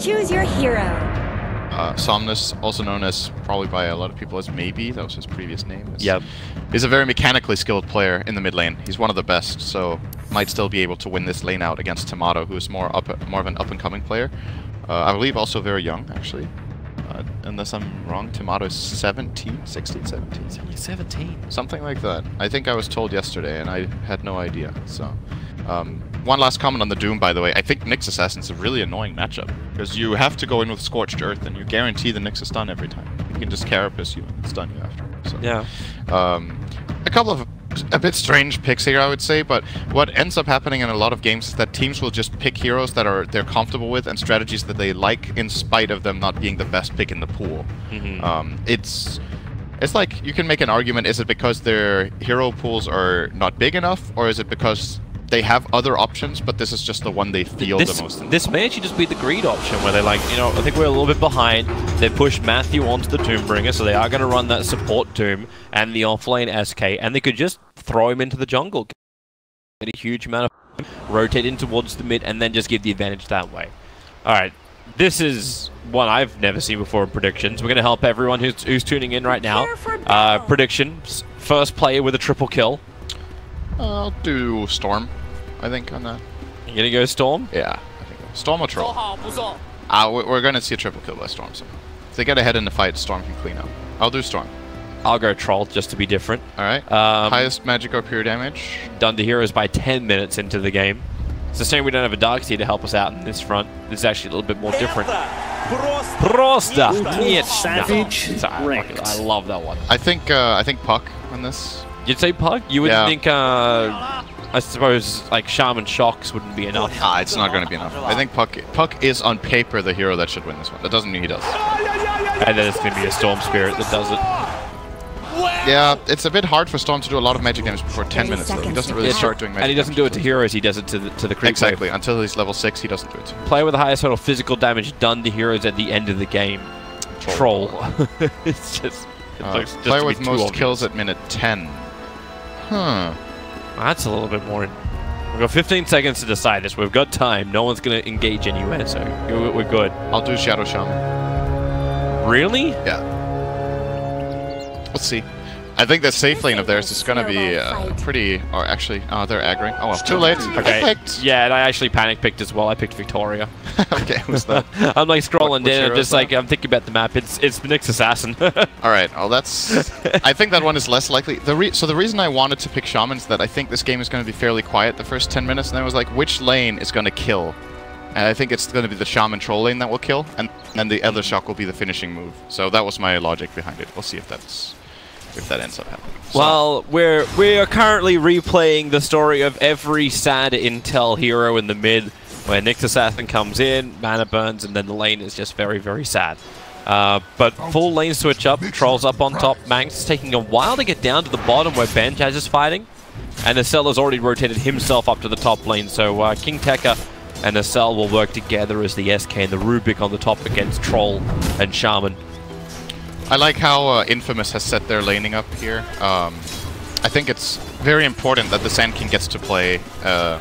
Choose your hero. Somnus, also known as, probably by a lot of people as Maybe, that was his previous name. Yep. He's a very mechanically skilled player in the mid lane. He's one of the best, so might still be able to win this lane out against Tomato, who's more of an up-and-coming player. I believe also very young, actually. Unless I'm wrong, Tomato's 17? 16, 17? He's only 17. Something like that. I think I was told yesterday, and I had no idea, so... one last comment on the Doom, by the way. I think Nyx Assassin's a really annoying matchup, because you have to go in with Scorched Earth, and you guarantee the Nyx is stun every time. You can just Carapace you and stun you after. So, yeah. A couple of a bit strange picks here, I would say, but what ends up happening in a lot of games is that teams will just pick heroes that they're comfortable with and strategies that they like, in spite of them not being the best pick in the pool. It's like, you can make an argument, is it because their hero pools are not big enough, or is it because they have other options, but this is just the one they feel the most. This may actually just be the greed option, where they're like, you know, I think we're a little bit behind. They pushed Matthew onto the Doombringer, so they are going to run that support Doom and the offlane SK, and they could just throw him into the jungle, get a huge amount of rotate in towards the mid, and then just give the advantage that way. Alright, this is one I've never seen before in predictions. We're going to help everyone who's tuning in right now. Predictions, first player with a triple kill. I'll do Storm, I think, on that. You gonna go Storm? Yeah, I think Storm or Troll. We're gonna see a triple kill by Storm somehow. If they get ahead in the fight, Storm can clean up. I'll do Storm. I'll go Troll, just to be different. Alright. Highest magic or pure damage? Done to heroes by 10 minutes into the game. It's a shame we don't have a Darkseer to help us out in this front. This is actually a little bit more different. Prosta! Savage. I love that one. I think Puck on this. You'd say Puck? You wouldn't think, I suppose, like, Shaman Shocks wouldn't be enough. It's not going to be enough. I think Puck is, on paper, the hero that should win this one. That doesn't mean he does. And then it's going to be a Storm Spirit that does it. Yeah, it's a bit hard for Storm to do a lot of magic damage before 10 minutes, though. He doesn't really start doing magic damage. And he doesn't do it to heroes, he does it to the creep Exactly. wave. Until he's level 6, he doesn't do it. Player with the highest total physical damage done to heroes at the end of the game. Troll. It's just... player with most kills at minute 10. That's a little bit more. We've got 15 seconds to decide this. We've got time. No one's going to engage anywhere, so we're good. I'll do Shadow Shaman. Really? Yeah. Let's see. I think the safe lane of theirs is going to be pretty... Or actually, they're aggroing. Oh well, too late. Okay. Yeah, and I actually panic picked as well. I picked Victoria. Okay, who's that? I'm like scrolling down, just like, I'm thinking about the map. It's the Nyx Assassin. Alright, well that's... I think that one is less likely. So the reason I wanted to pick Shaman is that I think this game is going to be fairly quiet the first 10 minutes, and then I was like, which lane is going to kill? And I think it's going to be the Shaman Troll lane that will kill, and then the other shock will be the finishing move. So that was my logic behind it. We'll see if that ends up happening. So. Well, we are currently replaying the story of every sad intel hero in the mid, where Nyx Assassin comes in, mana burns, and then the lane is just very, very sad. But full lane switch up, Troll's up on top, Manx taking a while to get down to the bottom where Benjaz is fighting, and Acel has already rotated himself up to the top lane, so King Tekka and Acel will work together as the SK and the Rubik on the top against Troll and Shaman. I like how Infamous has set their laning up here. I think it's very important that the Sand King gets to play a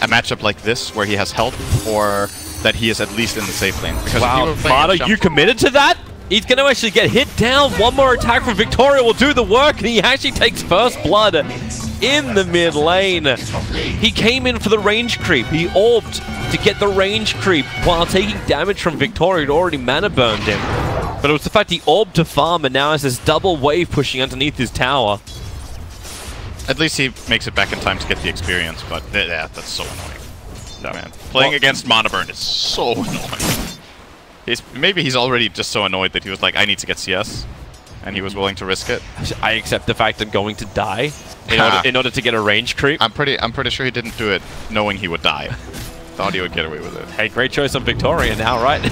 matchup like this, where he has help, or that he is at least in the safe lane. Because wow, Vada, you committed to that? He's going to actually get hit down. One more attack from Victoria will do the work, and he actually takes first blood in the mid lane. He came in for the range creep. He orbed to get the range creep while taking damage from Victoria, who'd already mana burned him. But it was the fact he orbed to farm and now has this double wave pushing underneath his tower. At least he makes it back in time to get the experience, but yeah, that's so annoying. No, man. Playing against mana burn is so annoying. Maybe he's already just so annoyed that he was like, I need to get CS, and he was willing to risk it. I accept the fact I'm going to die in order to get a range creep. I'm pretty sure he didn't do it knowing he would die. Thought he would get away with it. Hey, great choice on Victoria now, right?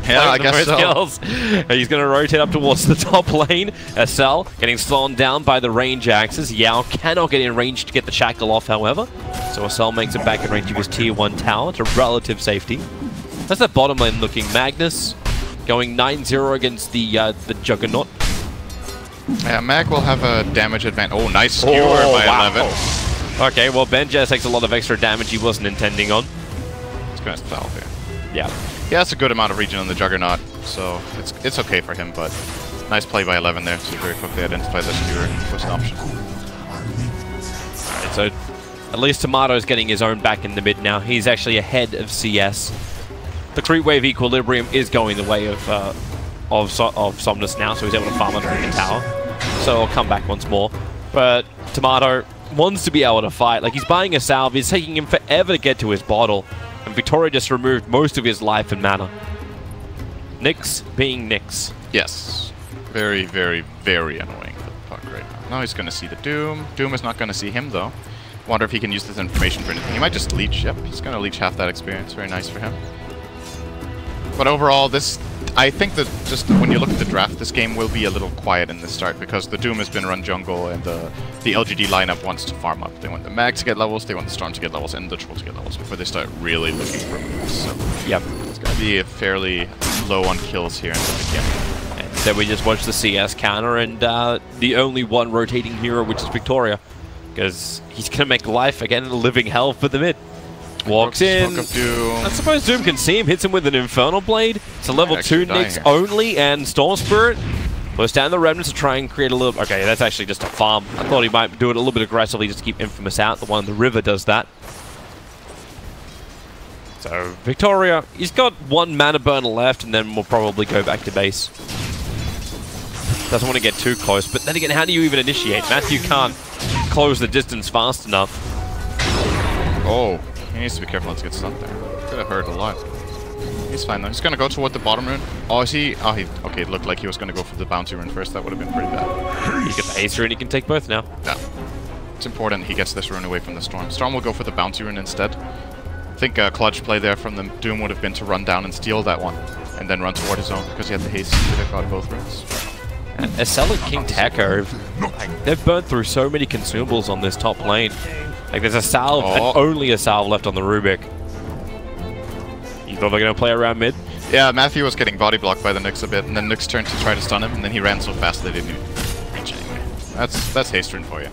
Yeah, I guess so. Kills. He's going to rotate up towards the top lane. Acel getting slowed down by the range axes. Yao cannot get in range to get the shackle off, however. So Acel makes it back in range of his tier 1 tower to relative safety. That's that bottom lane looking. Magnus going 9-0 against the Juggernaut. Yeah, Mag will have a damage advantage. Oh, nice skewer by 11. Okay, well, Benjaz takes a lot of extra damage he wasn't intending on. He's going to stall here. Yeah. He has a good amount of regen on the Juggernaut, so it's okay for him, but nice play by 11 there to very quickly identify that pure first option. Alright, so at least Tomato's getting his own back in the mid now. He's actually ahead of CS. The creep wave equilibrium is going the way of Somnus now, so he's able to farm underneath the tower. So he'll come back once more. But Tomato wants to be able to fight. Like, he's buying a salve. It's taking him forever to get to his bottle. And Victoria just removed most of his life and mana. Nyx being Nyx. Yes. Very, very, very annoying for the puck right now. Now he's going to see the Doom. Doom is not going to see him, though. Wonder if he can use this information for anything. He might just leech. Yep, he's going to leech half that experience. Very nice for him. But overall, I think that just when you look at the draft, this game will be a little quiet in the start because the Doom has been run jungle and the LGD lineup wants to farm up. They want the Mag to get levels, they want the Storm to get levels, and the Troll to get levels before they start really looking for moves. So yep, it's going to be fairly low on kills here in the beginning. And then we just watch the CS counter and the only one rotating hero, which is Victoria, because he's going to make life again a living hell for the mid. Walks in. I suppose Doom can see him, hits him with an Infernal Blade. It's a level 2 Nyx only, and Storm Spirit puts down the Remnants to try and create a little... Okay, that's actually just a farm. I thought he might do it a little bit aggressively just to keep Infamous out. The one in the river does that. So, Victoria, he's got one mana burn left, and then we'll probably go back to base. Doesn't want to get too close, but then again, how do you even initiate? Matthew can't close the distance fast enough. Oh. He needs to be careful not to get stunned there. Could have hurt a lot. He's fine though. He's gonna go toward the bottom rune. Oh, is he? Oh, okay, it looked like he was gonna go for the bounty rune first. That would have been pretty bad. He gets the Ace rune, he can take both now. Yeah. It's important he gets this rune away from the Storm. Storm will go for the bounty rune instead. I think a clutch play there from the Doom would have been to run down and steal that one. And then run toward his own because he had the haste to have got both runes. And Acel and King Tekka, they've burned through so many consumables on this top lane. Like, there's a salve, and only a salve left on the Rubik. You thought they're going to play around mid? Yeah, Matthew was getting body blocked by the Nyx a bit, and then Nyx turned to try to stun him, and then he ran so fast they didn't even reach anyway. That's haste rune for you.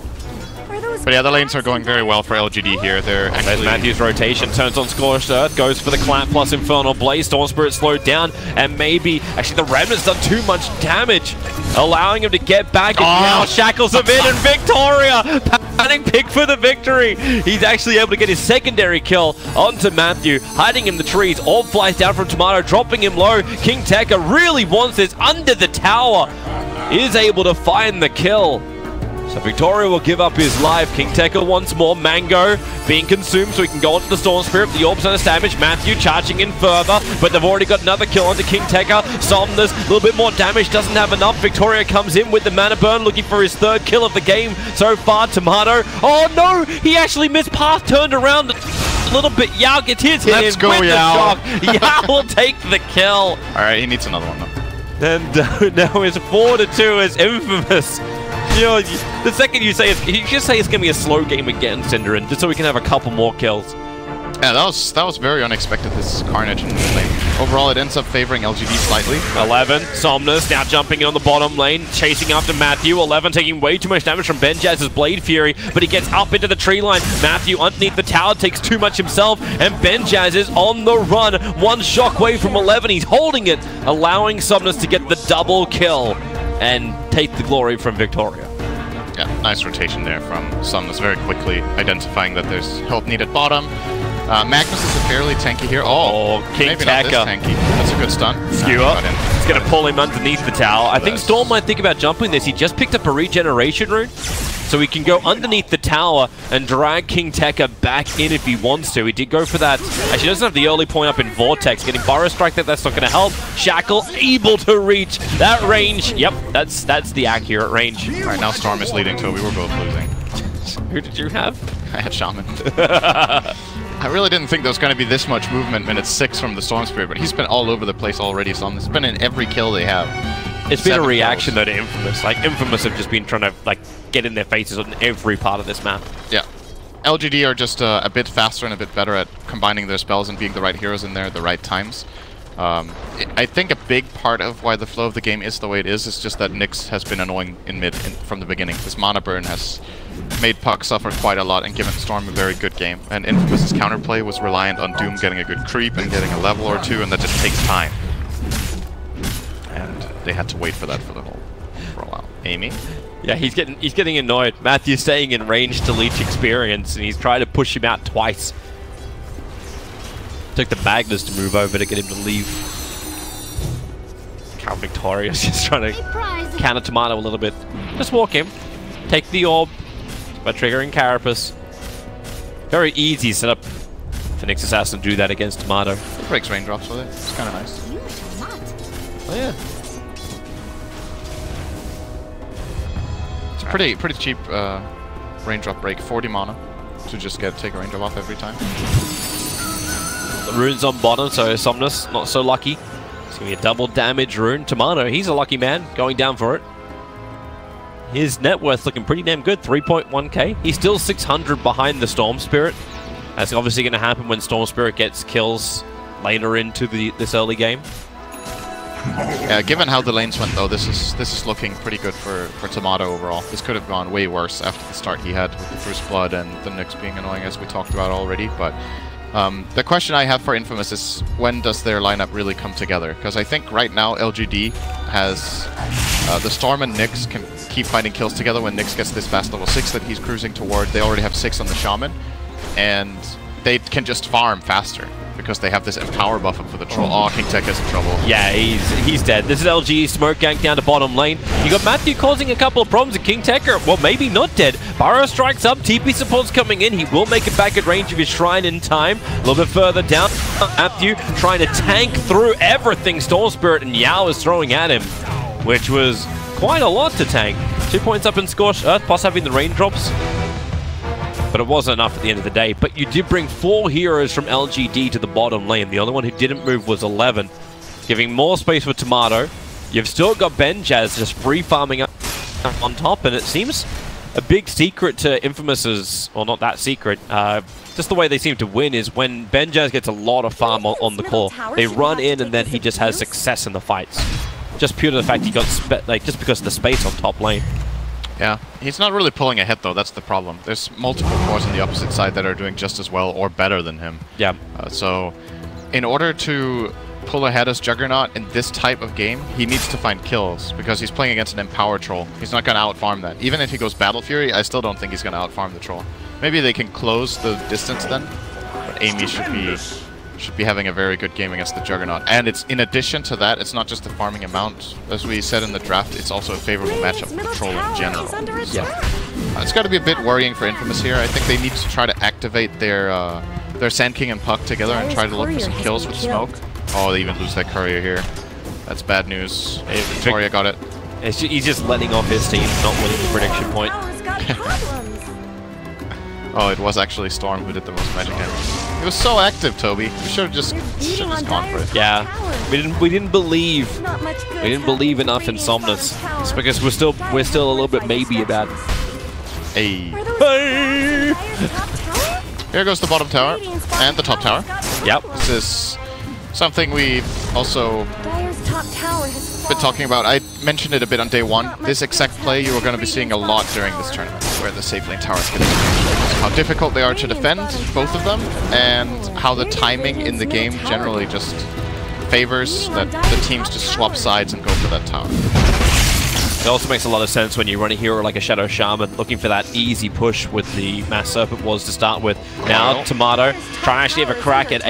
But yeah, the lanes are going very well for LGD here. They're actually... There's Matthew's rotation, turns on Scorched Earth, goes for the Clamp plus Infernal Blaze, Storm Spirit slowed down, and maybe... Actually, the Remnant's done too much damage, allowing him to get back, and now Shackles him in, and Victoria! Panic pick for the victory! He's actually able to get his secondary kill onto Matthew, hiding in the trees. Orb flies down from Tomato, dropping him low. King Tekka really wants this under the tower. Is able to find the kill. So Victoria will give up his life. King Tekka once more. Mango being consumed so he can go onto the Storm Spirit. The Orb's under damage. Matthew charging in further, but they've already got another kill onto King Tekka. Somnus, a little bit more damage, doesn't have enough. Victoria comes in with the mana burn, looking for his third kill of the game so far. Tomato. Oh no! He actually missed path, turned around a little bit. Yao gets his hit Let's in go, with Yao. the shock. Yao will take the kill. Alright, he needs another one though. And now it's 4-2 as Infamous. You know, the second you say you just say it's going to be a slow game again, Cinderin, just so we can have a couple more kills. Yeah, that was very unexpected, this Carnage in the lane. Overall, it ends up favoring LGD slightly. 11, Somnus now jumping on the bottom lane, chasing after Matthew. 11 taking way too much damage from Benjaz's Blade Fury, but he gets up into the tree line. Matthew underneath the tower takes too much himself, and Benjaz is on the run. One shockwave from 11, he's holding it, allowing Somnus to get the double kill and take the glory from Victoria. Yeah, nice rotation there from Somnus, very quickly identifying that there's help needed bottom. Magnus is a fairly tanky here. Oh, King maybe not this Tekka. tanky. That's a good stun. Skewer. It's going to pull him underneath the tower. I think Storm might think about jumping this. He just picked up a regeneration rune, so he can go underneath the tower and drag King Tekka back in if he wants to. He did go for that. Actually, he doesn't have the early point up in Vortex. Getting Burrow Strike there, that's not going to help. Shackle able to reach that range. Yep, that's the accurate range. All right, now Storm is leading, so we were both losing. Who did you have? I had Shaman. I really didn't think there was going to be this much movement minute 6 from the Storm Spirit, but he's been all over the place already. So it's been in every kill they have. It's been a reaction though to Infamous. Like, Infamous have just been trying to like get in their faces on every part of this map. Yeah. LGD are just a bit faster and a bit better at combining their spells and being the right heroes in there at the right times. I think a big part of why the flow of the game is the way it is just that Nyx has been annoying in mid from the beginning. This mana burn has made Puck suffer quite a lot and given Storm a very good game. And Infamous's counterplay was reliant on Doom getting a good creep and getting a level or two, and that just takes time. And they had to wait for that for a while. Amy? Yeah, he's getting annoyed. Matthew's staying in range to leech experience, and he's trying to push him out twice. Took the Magnus to move over to get him to leave. Cal Victoria's just trying to counter Tomato a little bit. Just walk him. Take the orb by triggering Carapace. Very easy setup for Nyx Assassin to do that against Tomato. It breaks raindrops with it. It's kind of nice. Oh yeah. It's a pretty cheap raindrop break. 40 mana to just take a raindrop off every time. The rune's on bottom, so Somnus not so lucky. It's gonna be a double damage rune. Tomato, he's a lucky man, going down for it. His net worth looking pretty damn good, 3.1k. He's still 600 behind the Storm Spirit. That's obviously going to happen when Storm Spirit gets kills later into this early game. Yeah, given how the lanes went though, this is looking pretty good for Tomato overall. This could have gone way worse after the start he had with the First Blood and the Nyx being annoying, as we talked about already, but the question I have for Infamous is, when does their lineup really come together? Because I think right now LGD has the Storm and Nyx can keep finding kills together when Nyx gets this fast level 6 that he's cruising toward. They already have 6 on the Shaman, and they can just farm faster because they have this empower buff up for the troll. Oh, King Tech is in trouble. Yeah, he's dead. This is LG smoke gank down to bottom lane. You got Matthew causing a couple of problems, and King Tekker, well, maybe not dead. Burrow strikes up, TP support's coming in. He will make it back at range of his shrine in time. A little bit further down, Matthew trying to tank through everything Storm Spirit and Yao is throwing at him, which was quite a lot to tank. 2 points up in Scorched Earth, plus having the raindrops. But it wasn't enough at the end of the day. But you did bring 4 heroes from LGD to the bottom lane. The only one who didn't move was 11, giving more space for Tomato. You've still got Benjaz just free farming up on top, and it seems a big secret to Infamous's, or not that secret, just the way they seem to win is when Benjaz gets a lot of farm on the core. They run in and then he just has success in the fights. Just pure to the fact he got, just because of the space on top lane. Yeah, he's not really pulling ahead though, that's the problem. There's multiple cores on the opposite side that are doing just as well or better than him. Yeah. So, in order to pull ahead as Juggernaut in this type of game, he needs to find kills, because he's playing against an Empower Troll. He's not going to out-farm that. Even if he goes Battle Fury, I still don't think he's going to out-farm the Troll. Maybe they can close the distance then, but Amy should be having a very good game against the Juggernaut. And it's in addition to that, it's not just the farming amount. As we said in the draft, it's also a favorable matchup for the Troll in general. Yeah. It's got to be a bit worrying for Infamous here. I think they need to try to activate their Sand King and Puck together and try to look for some kills with smoke. Oh, they even lose that courier here. That's bad news. Hey, Victoria got it. He's just letting off his team, not winning the prediction point. Oh, it was actually Storm who did the most magic damage. He was so active, Toby. We should have just gone for it. Yeah, we didn't believe enough in Somnus. It's because we're still a little bit maybe about it. Hey. Here goes the bottom tower and the top tower. Yep. This is something we've also been talking about. I mentioned it a bit on day one. This exact play you are going to be seeing a lot during this tournament, where the safe lane towers get how difficult they are to defend, both of them, and how the timing in the game generally just favors that the teams just swap sides and go for that tower. It also makes a lot of sense when you run a hero like a Shadow Shaman, looking for that easy push with the Mass Serpent Wars to start with. Now, Tomato trying to actually have a crack at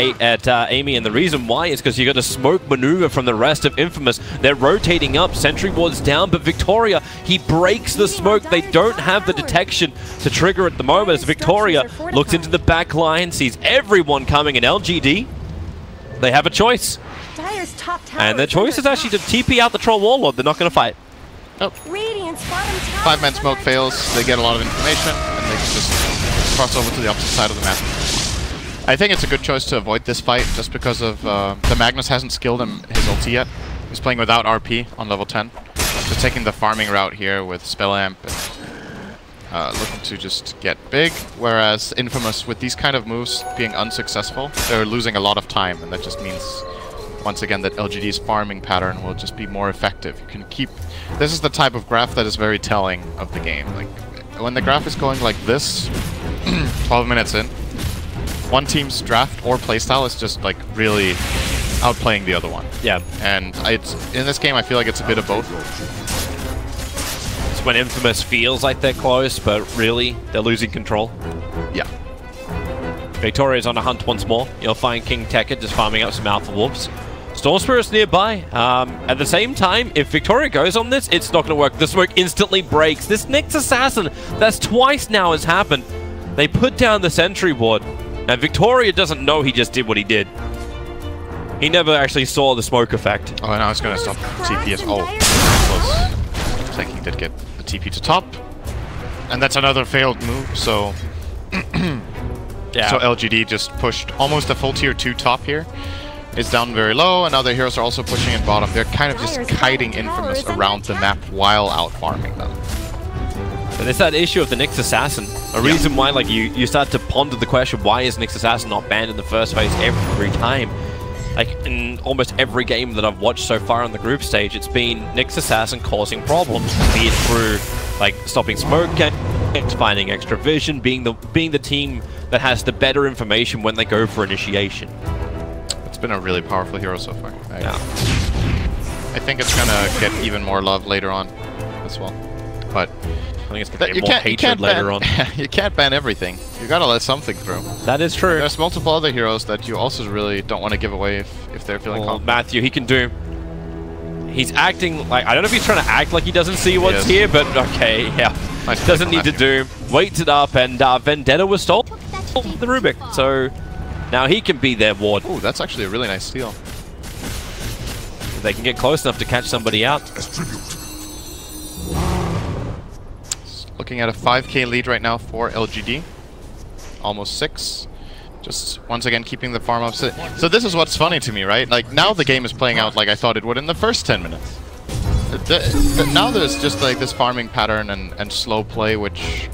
Amy, and the reason why is because you got a smoke maneuver from the rest of Infamous. They're rotating up, Sentry Ward's down, but Victoria, he breaks the smoke. They don't have the detection to trigger at the moment as Victoria looks into the back line, sees everyone coming in LGD. They have a choice. And their choice is actually to TP out the Troll Warlord. They're not going to fight. Nope. 5-man smoke fails, they get a lot of information, and they can just cross over to the opposite side of the map. I think it's a good choice to avoid this fight, just because of the Magnus hasn't skilled him his ulti yet. He's playing without RP on level 10. Just taking the farming route here with Spell Amp, and looking to just get big, whereas Infamous, with these kind of moves being unsuccessful, they're losing a lot of time, and that just means once again, that LGD's farming pattern will just be more effective. You can keep... This is the type of graph that is very telling of the game. Like, when the graph is going like this, 12 minutes in, one team's draft or playstyle is just, like, really outplaying the other one. Yeah. And in this game, I feel like it's a bit of both. It's when Infamous feels like they're close, but really, they're losing control. Yeah. Victoria's on a hunt once more. You'll find King Tekka just farming up some Alpha Wolves. Storm Spirit's nearby. At the same time, if Victoria goes on this, it's not going to work. The smoke instantly breaks. This Nyx Assassin, that's twice now has happened. They put down the sentry ward, and Victoria doesn't know he just did what he did. He never actually saw the smoke effect. Oh, and now it's going to stop TP as... Oh, close. Looks like he did get the TP to top. And that's another failed move, so... Yeah. So LGD just pushed almost a full tier 2 top here. It's down very low, and other heroes are also pushing in bottom. They're kind of just kiting Infamous around the map while out farming them. But there's that issue of the Nyx Assassin. A reason why, like, you start to ponder the question, why is Nyx Assassin not banned in the first phase every time? Like, in almost every game that I've watched so far on the group stage, it's been Nyx Assassin causing problems. Be it through, like, stopping smoke ganks, finding extra vision, being the team that has the better information when they go for initiation. It's been a really powerful hero so far. Yeah. I think it's gonna get even more love later on as well. But I think it's gonna get more hatred later on. You can't ban everything. You gotta let something through. That is true. There's multiple other heroes that you also really don't want to give away if they're feeling confident. Matthew, he can do... He's acting like... I don't know if he's trying to act like he doesn't see what's here, but okay, yeah. Nice doesn't need to do. Waits it up, and Vendetta was stolen the Rubik. So now he can be their ward. Ooh, that's actually a really nice steal. If they can get close enough to catch somebody out. Looking at a 5k lead right now for LGD. Almost 6. Just once again keeping the farm up. So this is what's funny to me, right? Like, now the game is playing out like I thought it would in the first 10 minutes. Now there's just like this farming pattern and slow play, which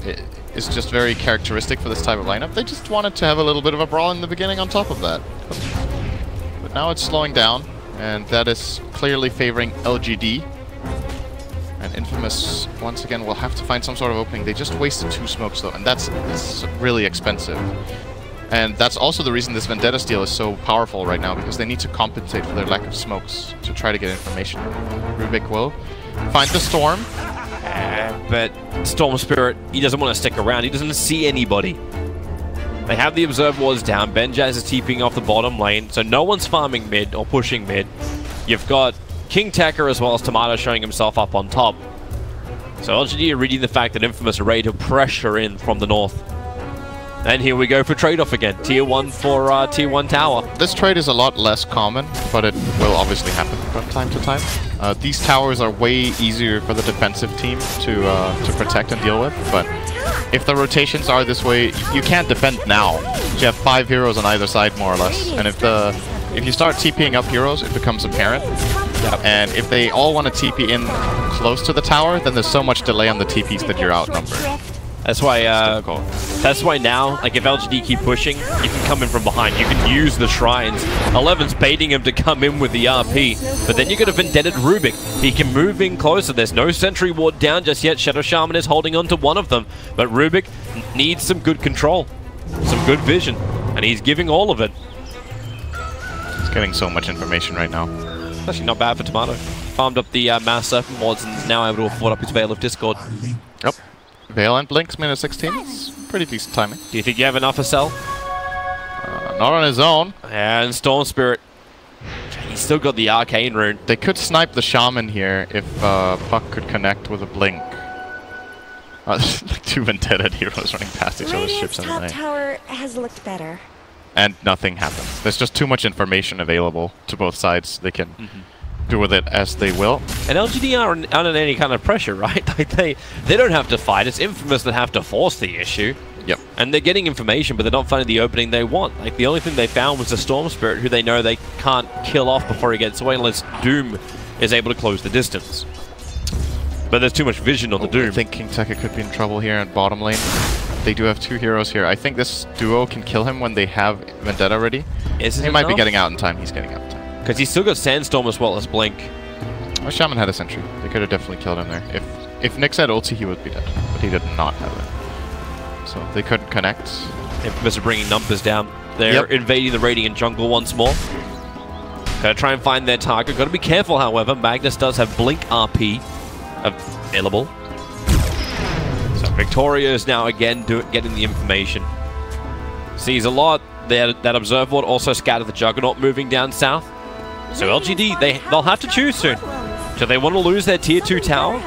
is just very characteristic for this type of lineup. They just wanted to have a little bit of a brawl in the beginning on top of that. But now it's slowing down, and that is clearly favoring LGD. And Infamous, once again, will have to find some sort of opening. They just wasted 2 smokes, though, and that's really expensive. And that's also the reason this Vendetta steal is so powerful right now, because they need to compensate for their lack of smokes to try to get information. Rubik will find the Storm. But Storm Spirit, he doesn't want to stick around. He doesn't see anybody. They have the Observe Wards down. Benjaz is TPing off the bottom lane, so no one's farming mid or pushing mid. You've got King Tekka as well as Tomato showing himself up on top. So LGD are reading the fact that Infamous are ready to pressure in from the north. And here we go for trade-off again. Tier 1 for Tier 1 tower. This trade is a lot less common, but it will obviously happen from time to time. These towers are way easier for the defensive team to protect and deal with, but if the rotations are this way, you can't defend now. You have 5 heroes on either side, more or less. And if you start TPing up heroes, it becomes apparent. Yep. And if they all want to TP in close to the tower, then there's so much delay on the TPs that you're outnumbered. That's why now, like, if LGD keep pushing, you can come in from behind. You can use the shrines. 11's baiting him to come in with the RP, but then you got a Vendetta Rubik. He can move in closer. There's no sentry ward down just yet. Shadow Shaman is holding on to one of them, but Rubik needs some good control, some good vision, and he's giving all of it. He's getting so much information right now. It's actually not bad for Tomato. Farmed up the Mass Serpent wards and is now able to afford up his Veil of Discord. Yep. Veil and Blinks minus 16. It's pretty decent timing. Do you think you have enough for Cell? Not on his own. And Storm Spirit. He's still got the Arcane Rune. They could snipe the Shaman here if Puck could connect with a Blink. Like 2 Vendetta heroes running past each other's ships in the night. Tower has looked better. And nothing happens. There's just too much information available to both sides. They can do with it as they will. And LGD aren't under any kind of pressure, right? Like they don't have to fight. It's Infamous that have to force the issue. Yep. And they're getting information, but they're not finding the opening they want. Like, the only thing they found was the Storm Spirit, who they know they can't kill off before he gets away unless Doom is able to close the distance. But there's too much vision on the Doom. I think King Tekka could be in trouble here at bottom lane. They do have 2 heroes here. I think this duo can kill him when they have Vendetta ready. He might be getting out in time. He's getting out in time. Because he's still got Sandstorm as well as Blink. Well, Shaman had a sentry. They could have definitely killed him there. If Nyx had ulti, he would be dead. But he did not have it. So they couldn't connect. Infamous are bringing numbers down. They're invading the Radiant jungle once more. Gotta try and find their target. Gotta be careful, however. Magnus does have Blink RP available. So Victoria is now again getting the information. Sees a lot. That Observe Ward also scattered the Juggernaut moving down south. So LGD, they'll have to choose soon. Do they want to lose their tier 2 tower?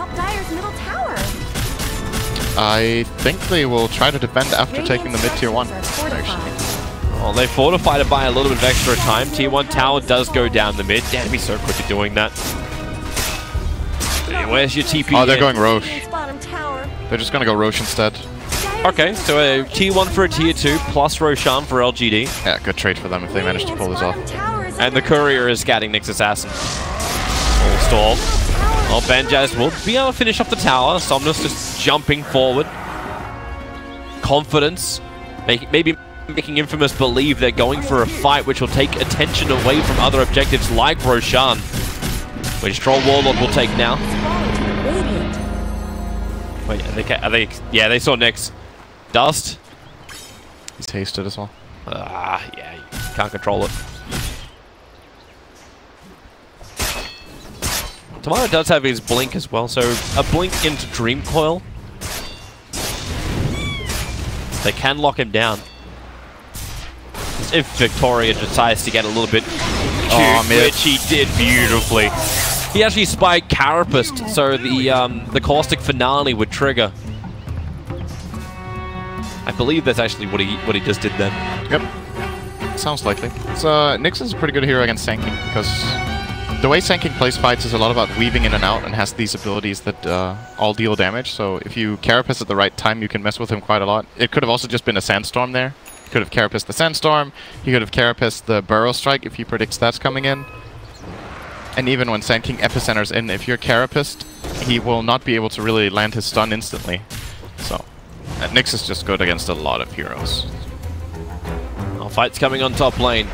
I think they will try to defend after taking the mid tier 1, actually. Well, they fortified it by a little bit of extra time. Tier 1 tower does go down the mid. Damn, he's so quick at doing that. Hey, where's your TP? Oh, they're going Roche. They're just going to go Roche instead. Okay, so a tier 1 for a tier 2 plus Roshan for LGD. Yeah, good trade for them if they manage to pull this off. And the courier is scatting Nyx Assassin. Full stall. Well, Benjaz will be able to finish off the tower. Somnus just jumping forward. Confidence. Maybe making Infamous believe they're going for a fight which will take attention away from other objectives like Roshan, which Troll Warlord will take now. Wait, are they? Yeah, they saw Nyx. Dust. He's hasted as well. Yeah, you can't control it. Tomato does have his Blink as well, so a Blink into Dream Coil. They can lock him down. If Victoria decides to get a little bit cute, which he did beautifully. He actually spiked Carapist, so the Caustic Finale would trigger. I believe that's actually what he just did then. Yep. Sounds likely. So Nyx is a pretty good hero against Sanking, because the way Sanking plays fights is a lot about weaving in and out and has these abilities that all deal damage. So if you Carapace at the right time, you can mess with him quite a lot. It could have also just been a Sandstorm there. He could have Carapaced the Sandstorm. He could have Carapaced the Burrow Strike if he predicts that's coming in. And even when Sand King Epicenter's in, if you're Carapaced, he will not be able to really land his stun instantly. So, Nyx is just good against a lot of heroes. Well, fight's coming on top lane.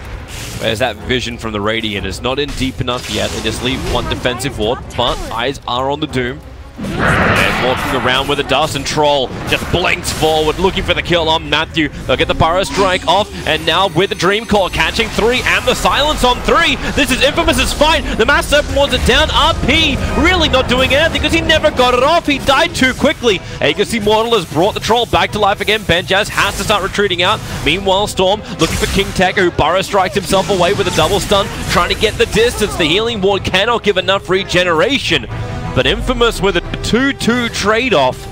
Where's that vision from the Radiant? It's not in deep enough yet. They just leave one defensive ward, but eyes are on the Doom. And walking around with a Dust, and Troll just blinks forward, looking for the kill on Matthew. They'll get the Burrow Strike off, and now with the Dream Core catching 3 and the Silence on 3. This is Infamous's fight. The Mass Serpent wants it down. RP really not doing anything because he never got it off. He died too quickly. Aegis Immortal has brought the Troll back to life again. Benjaz has to start retreating out. Meanwhile, Storm looking for King Tekka, who Burrow Strikes himself away with a double stun, trying to get the distance. The Healing Ward cannot give enough regeneration. But Infamous with a 2-2 trade-off.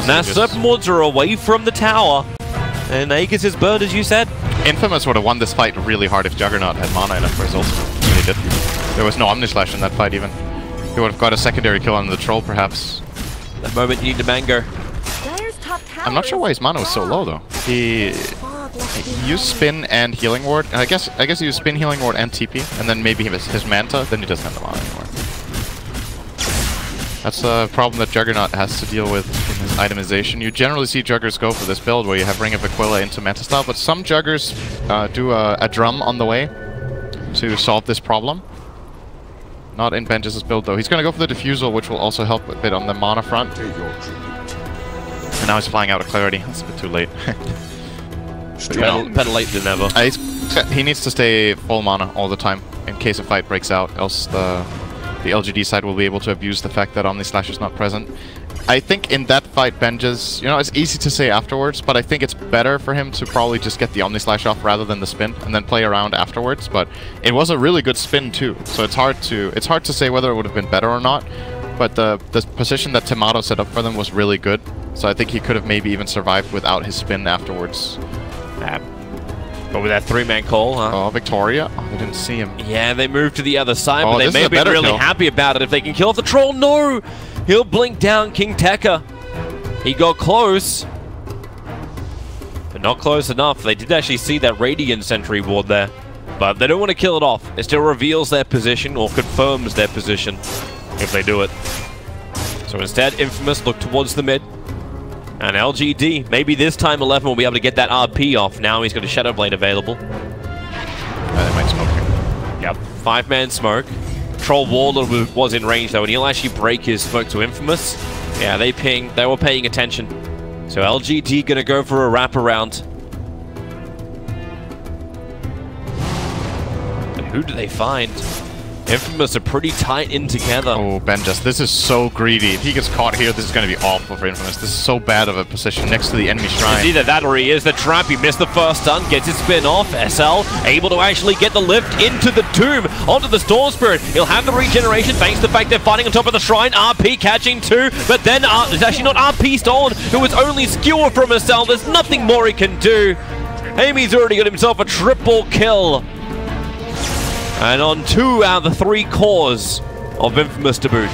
Now Serpent Wards are away from the tower. And Aegis is burned, as you said. Infamous would have won this fight really hard if Juggernaut had mana enough for his ultimate. He did. There was no Omnislash in that fight even. He would have got a secondary kill on the Troll, perhaps. That moment you need to mango. I'm not sure why his mana was so low, though. He used Spin and Healing Ward. I guess he used Spin, Healing Ward, and TP. And then maybe his Manta. Then he doesn't have the mana anymore. That's a problem that Juggernaut has to deal with in his itemization. You generally see Juggers go for this build where you have Ring of Aquila into Manta style, but some Juggers do a drum on the way to solve this problem. Not in Benjaz's build though. He's going to go for the Diffusal, which will also help a bit on the mana front. And now he's flying out of Clarity. That's a bit too late. Better late than never. He needs to stay full mana all the time in case a fight breaks out, else the LGD side will be able to abuse the fact that Omnislash is not present. I think in that fight, Benjaz, you know, it's easy to say afterwards, but I think it's better for him to probably just get the Omnislash off rather than the spin, and then play around afterwards. But it was a really good spin too, so it's hard to say whether it would have been better or not. But the position that Tomato set up for them was really good, so I think he could have maybe even survived without his spin afterwards. But with that 3-man call, huh? Oh, Victoria. Oh, they didn't see him. Yeah, they moved to the other side, but they may have be really happy about it if they can kill off the Troll. No! He'll blink down King Tekka. He got close. But not close enough. They did actually see that Radiant Sentry Ward there. But they don't want to kill it off. It still reveals their position, or confirms their position, if they do it. So instead, Infamous look towards the mid. And LGD, maybe this time 11 will be able to get that RP off. Now he's got a Shadow Blade available. They might smoke him. Yep. 5-man smoke. Troll Warlord was in range though, and he'll actually break his smoke to Infamous. Yeah, they were paying attention. So LGD gonna go for a wraparound. And who do they find? Infamous are pretty tight in together. Oh, Benjas, this is so greedy. If he gets caught here, this is going to be awful for Infamous. This is so bad of a position next to the enemy shrine. It's either that or he is the trap. He missed the first stun, gets his spin off. SL able to actually get the lift into the tomb, onto the Storm Spirit. He'll have the regeneration thanks to the fact they're fighting on top of the shrine. RP catching two, but then it's actually not RP stolen. It was only skewer from SL. There's nothing more he can do. Amy's already got himself a triple kill. And on 2 out of the 3 cores of Infamous to boot.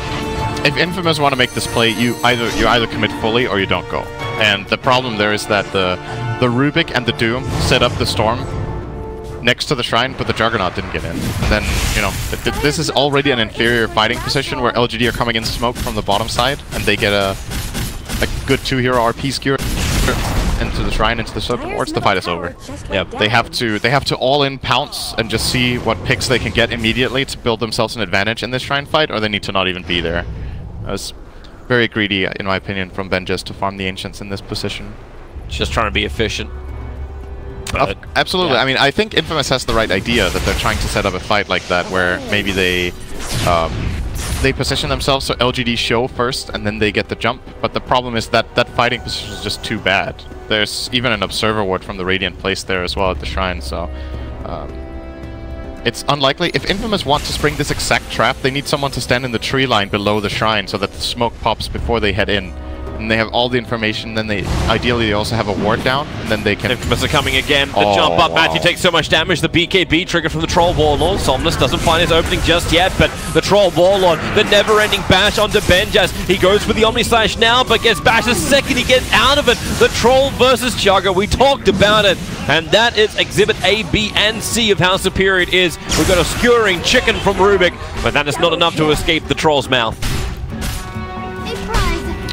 If Infamous want to make this play, you either commit fully or you don't go. And the problem there is that the Rubik and the Doom set up the Storm next to the Shrine, but the Juggernaut didn't get in. And then, you know, this is already an inferior fighting position where LGD are coming in smoke from the bottom side, and they get a good 2-hero RP skewer into the Shrine, into the Serpent Wards. The fight is over. Yep. They have to all in pounce and just see what picks they can get immediately to build themselves an advantage in this Shrine fight, or they need to not even be there. That was very greedy, in my opinion, from Benjas to farm the Ancients in this position. Just trying to be efficient. Absolutely. Yeah. I mean, I think Infamous has the right idea that they're trying to set up a fight like that, where maybe they position themselves so LGD show first and then they get the jump. But the problem is that that fighting position is just too bad. There's even an Observer Ward from the Radiant placed there as well at the Shrine, so it's unlikely. If Infamous want to spring this exact trap, they need someone to stand in the tree line below the Shrine so that the smoke pops before they head in. And they have all the information, then ideally they also have a ward down, and then they can... Infamous are coming again. The jump up, Matthew takes so much damage. The BKB trigger from the Troll Warlord. Somnus doesn't find his opening just yet, but the Troll Warlord, the never-ending bash onto Benjas. He goes for the Omni Slash now, but gets bashed the second he gets out of it. The Troll versus Chugger, we talked about it, and that is Exhibit A, B, and C of how superior it is. We've got a skewering chicken from Rubik, but that is not enough to escape the Troll's mouth.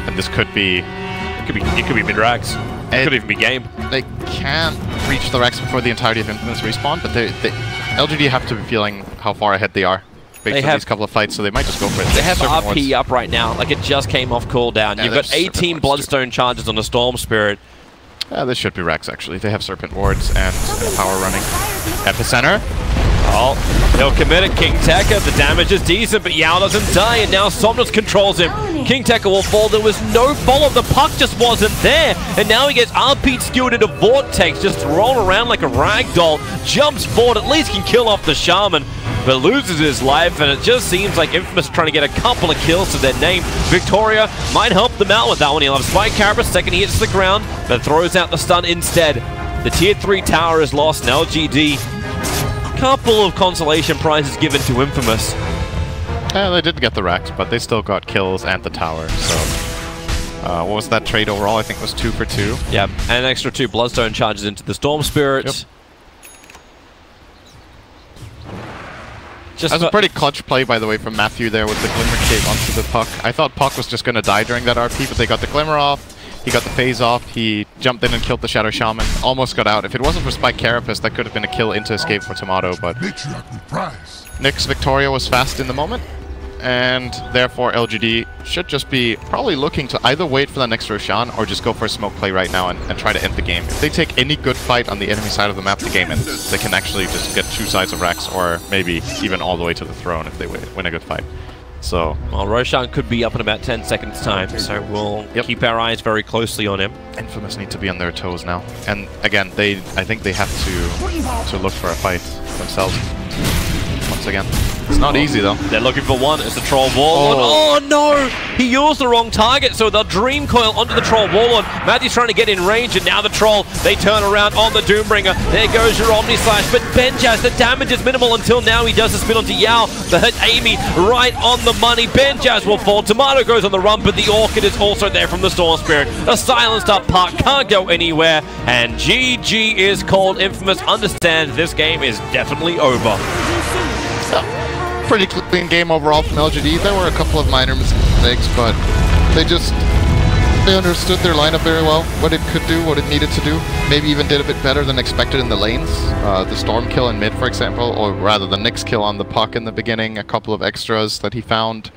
And this could be... It could be mid-rags. It could even be game. They can't reach the racks before the entirety of Infamous respawn, but LGD have to be feeling how far ahead they are based on these couple of fights, so they might just go for it. They have RP up right now, like it just came off cooldown. Yeah, you've got 18 Bloodstone charges on the Storm Spirit. This should be racks, actually. They have Serpent Wards and power running. Epicenter. Oh, he'll commit it. King Tekka, the damage is decent, but Yao doesn't die, and now Somnus controls him. King Tekka will fall. There was no follow. The puck just wasn't there, and now he gets RP skewered into Vortex, just thrown around like a ragdoll. Jumps forward, at least can kill off the Shaman, but loses his life, and it just seems like Infamous trying to get a couple of kills to their name. Victoria might help them out with that one. He'll have Spike Carapace, second he hits the ground, but throws out the stun instead. The Tier 3 tower is lost, and LGD... couple of consolation prizes given to Infamous. They didn't get the racks, but they still got kills and the tower, so... what was that trade overall? I think it was 2 for 2. Yeah, and an extra 2 Bloodstone charges into the Storm Spirit. Yep. That was a pretty clutch play, by the way, from Matthew there with the Glimmer Cape onto the Puck. I thought Puck was just going to die during that RP, but they got the Glimmer off. He got the phase off, he jumped in and killed the Shadow Shaman, almost got out. If it wasn't for Spike Carapace, that could have been a kill into escape for Tomato, but Nick's Victoria was fast in the moment, and therefore LGD should just be probably looking to either wait for the next Roshan or just go for a smoke play right now and try to end the game. If they take any good fight on the enemy side of the map, the game ends. They can actually just get 2 sides of racks, or maybe even all the way to the throne if they win a good fight. So, well, Roshan could be up in about 10 seconds time, so we'll keep our eyes very closely on him. Infamous need to be on their toes now. And again, I think they have to look for a fight themselves once again. It's not easy though. They're looking for one. It's the Troll Warlord. Oh no! He used the wrong target, so they'll Dream Coil onto the Troll Warlord. Matthew's trying to get in range, and now the Troll, they turn around on the Doombringer. There goes your Omni Slash, but Benjas, the damage is minimal until now. He does the spin onto Yao. The hit Amy right on the money. Benjas will fall. Tomato goes on the run, but the Orchid is also there from the Storm Spirit. A silenced up Puck can't go anywhere, and GG is called. Infamous understand this game is definitely over. Pretty clean game overall from LGD. There were a couple of minor mistakes, but they just They understood their lineup very well, what it could do, what it needed to do. Maybe even did a bit better than expected in the lanes. The Storm kill in mid, for example, or rather the Nyx kill on the puck in the beginning, a couple of extras that he found,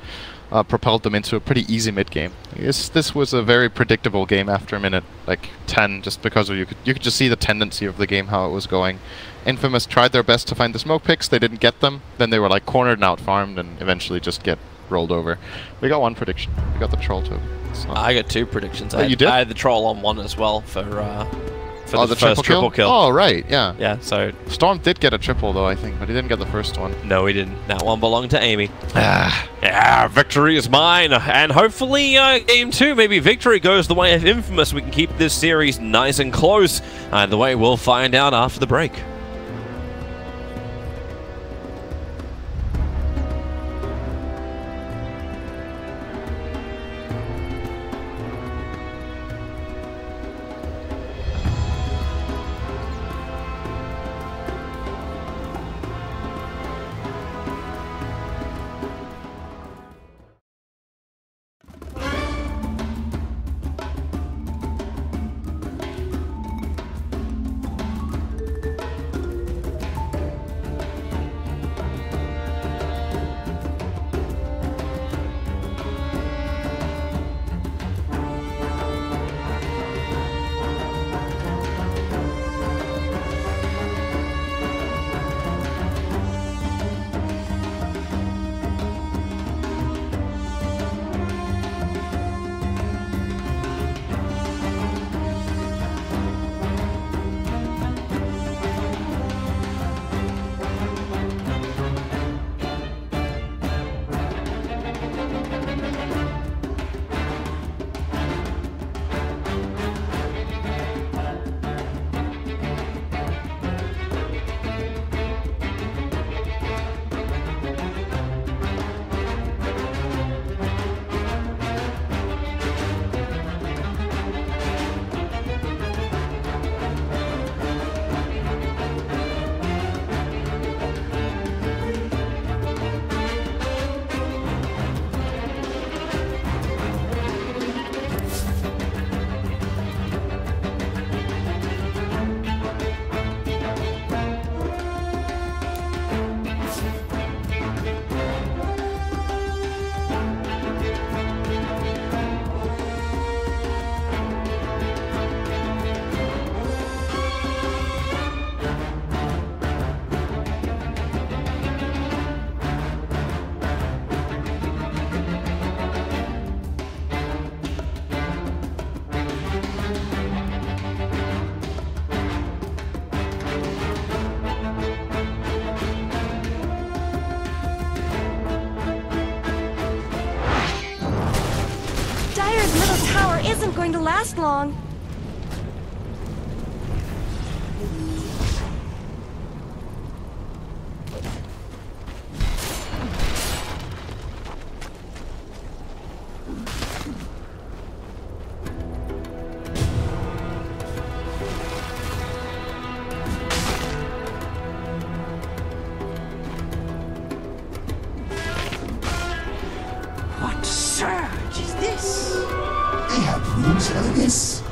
propelled them into a pretty easy mid game. This was a very predictable game after a minute, like 10, just because you could just see the tendency of the game, how it was going. Infamous tried their best to find the smoke picks, they didn't get them, then they were like cornered and out farmed and eventually just get rolled over. We got one prediction. We got the troll token. I got 2 predictions. You did? I had the troll on 1 as well for the first triple kill. Oh, right, yeah. Yeah, so... Storm did get a triple, though, I think, but he didn't get the first one. No, he didn't. That one belonged to Amy. Yeah, victory is mine. And hopefully, game 2, maybe victory goes the way of Infamous. We can keep this series nice and close. Either way, we'll find out after the break. Isn't going to last long. What surge is this? They have rooms like this.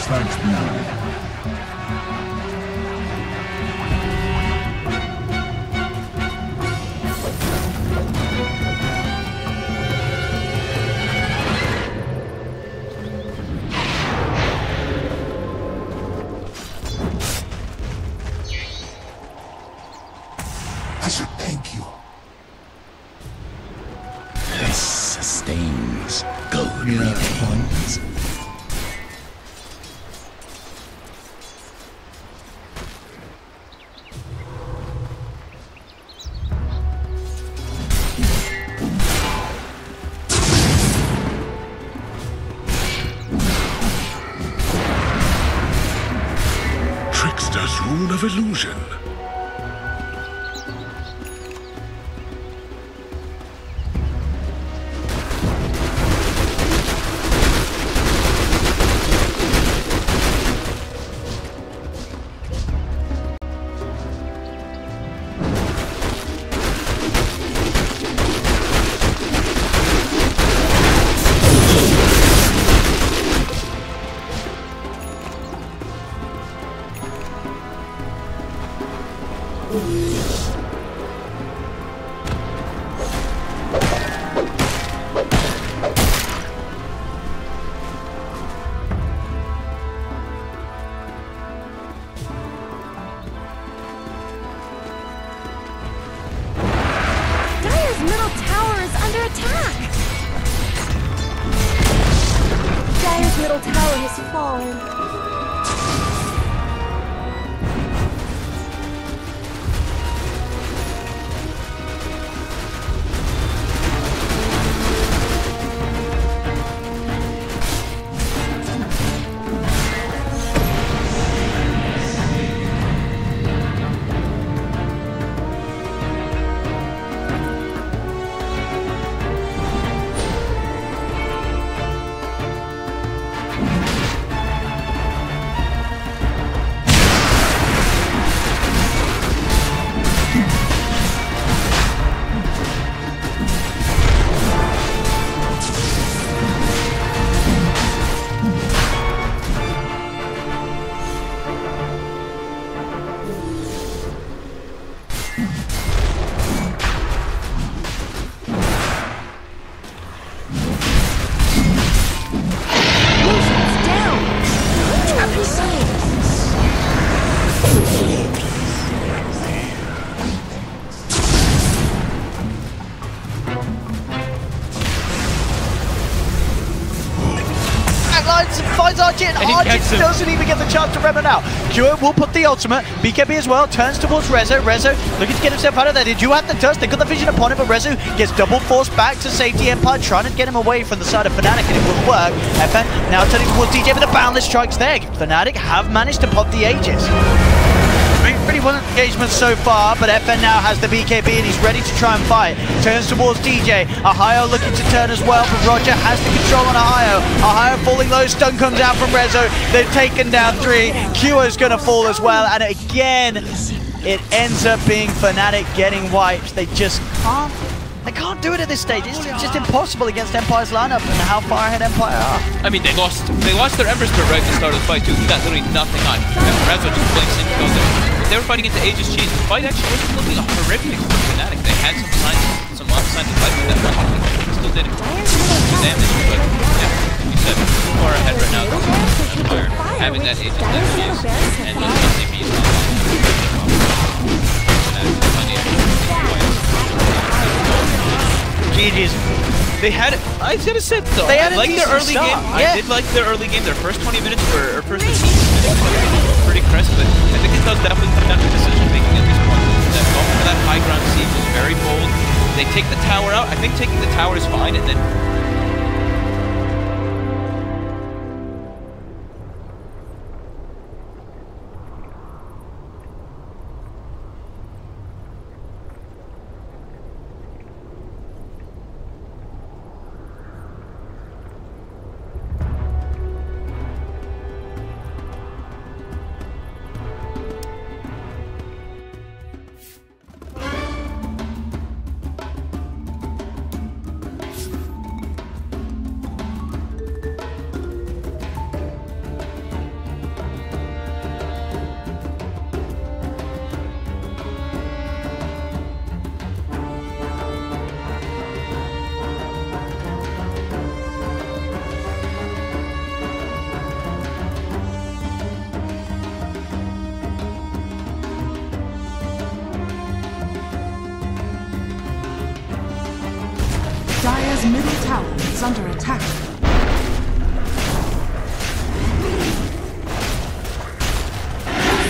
strikes me. I should thank you. This sustains gold remains. Trickster's rune of illusion. middle tower is under attack! Dire's middle tower has fallen. Finds Argent, Argent doesn't even get the chance to remnant out. Cure will put the ultimate, BKB as well, turns towards Rezo, looking to get himself out of there. They do have the dust, they got the vision upon it, but Rezo gets double forced back to safety. Empire trying to get him away from the side of Fnatic, and it will work. FN now turning towards DJ with the boundless strikes there. Fnatic have managed to pop the Aegis. Pretty well engagement so far, but FN now has the BKB and he's ready to try and fight. Turns towards DJ. Ohio looking to turn as well, but Roger has the control on Ohio. Ohio falling low, stun comes out from Rezo. They've taken down 3. Qo's gonna fall as well, and again, it ends up being Fnatic getting wiped. They just can't. They can't do it at this stage. It's just impossible against Empire's lineup and how far ahead Empire are. I mean, they lost their Ember Spirit right at the start of the fight too. He got literally nothing on. Rezo just blinks in to go there. They were fighting into Aegis Cheese. The fight actually wasn't looking horrific for Fnatic. They had some signs of fight with that one. They still did damage, but yeah, like you said, too far ahead right now. Empire having that Aegis that Cheese and just the CPs on. GG's. They had, I should have said though, they had I liked their early game. Yeah. I did like their early game. Their first 20 minutes were, or first 15 minutes were pretty crisp, but I think it does definitely come down to decision making at this point. That going for that high ground siege was very bold. They take the tower out. I think taking the tower is fine, and then is under attack.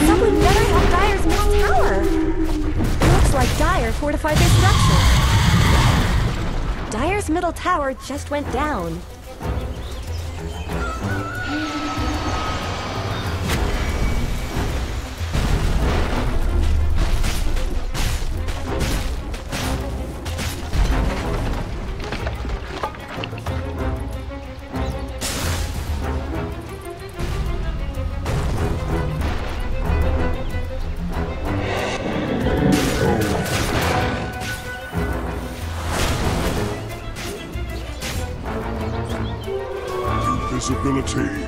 Someone better help Dire's middle tower. Looks like Dire fortified their structure. Dire's middle tower just went down. Invisibility.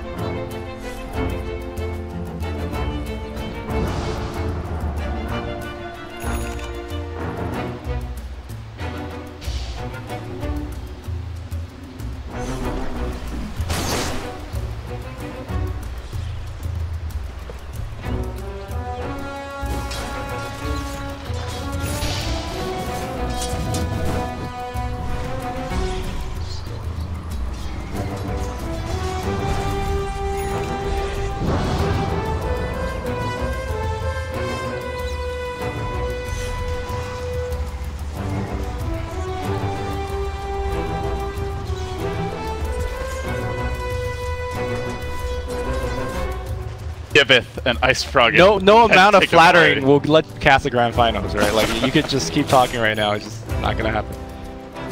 Giveth an ice frog. No amount of flattering will will let cast the grand finals, right? Like you could just keep talking right now. It's just not gonna happen.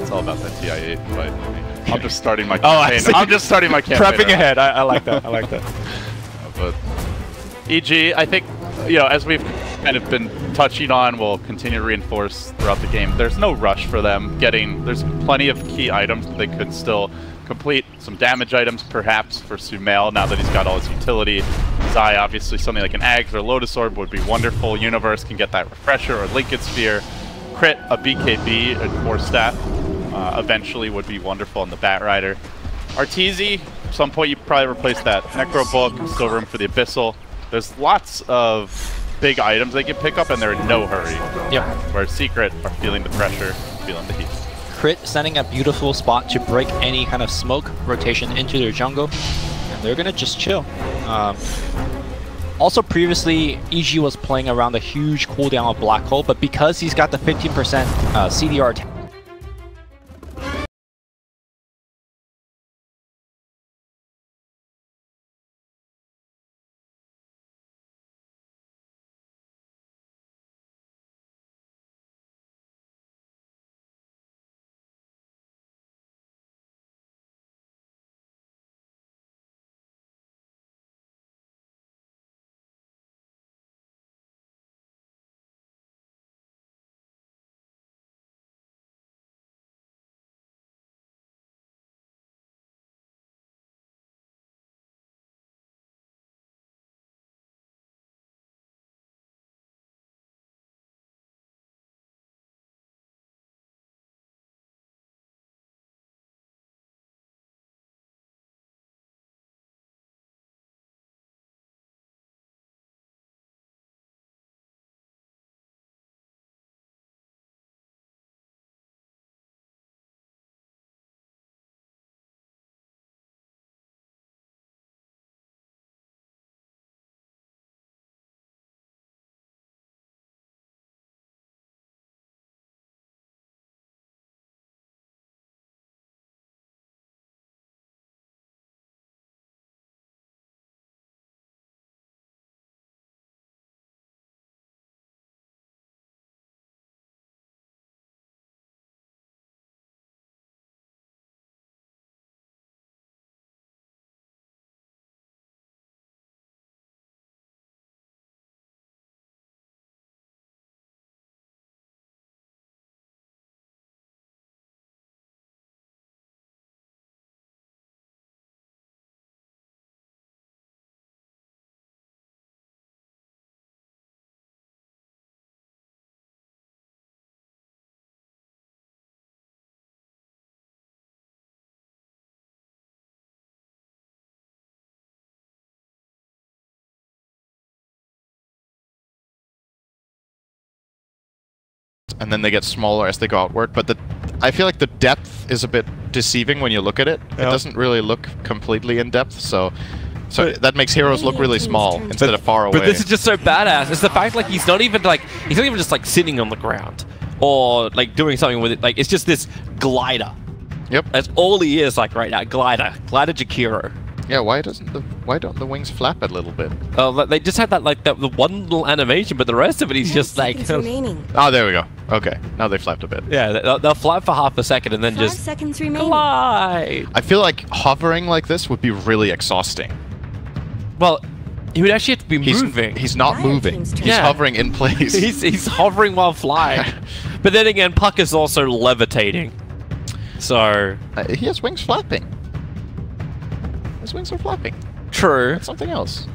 It's all about that TI8 fight. I'm just starting my Oh, I campaign. see. I'm just starting my campaign. Prepping ahead. I like that. I like that. But EG, I think, you know, as we've kind of been touching on, we'll continue to reinforce throughout the game. There's no rush for them getting. There's plenty of key items that they could still complete. Some damage items, perhaps, for Sumail now that he's got all his utility. Zai, obviously, something like an Ags or Lotus Orb would be wonderful. Universe can get that Refresher or Linked Sphere. Crit, a BKB, and 4-stat eventually would be wonderful in the Bat Rider. Arteezy, at some point you probably replace that Necro Book, still room for the Abyssal. There's lots of big items they can pick up, and they're in no hurry. Yep. Whereas Secret are feeling the pressure, feeling the heat. Crit sending a beautiful spot to break any kind of smoke rotation into their jungle, and they're gonna just chill. Also previously, EG was playing around the huge cooldown of Black Hole, but because he's got the 15% CDR and then they get smaller as they go outward. But the I feel like the depth is a bit deceiving when you look at it. It doesn't really look completely in depth, so that makes heroes look really small instead of far away. But this is just so badass. It's the fact like he's not even just like sitting on the ground or like doing something with it. Like it's just this glider. Yep. That's all he is like right now. Glider Jakiro. Yeah, why don't the wings flap a little bit? They just had that like the one little animation, but the rest of it he's just like. Oh, there we go. Okay, now they flapped a bit. Yeah, they'll flap for half a second and then 5 just seconds remaining. glide. I feel like hovering like this would be really exhausting. Well, he would actually have to be moving. He's not moving. He's hovering in place. He's hovering while flying. But then again, Puck is also levitating. So he has wings flapping. His wings are flapping. True. That's something else.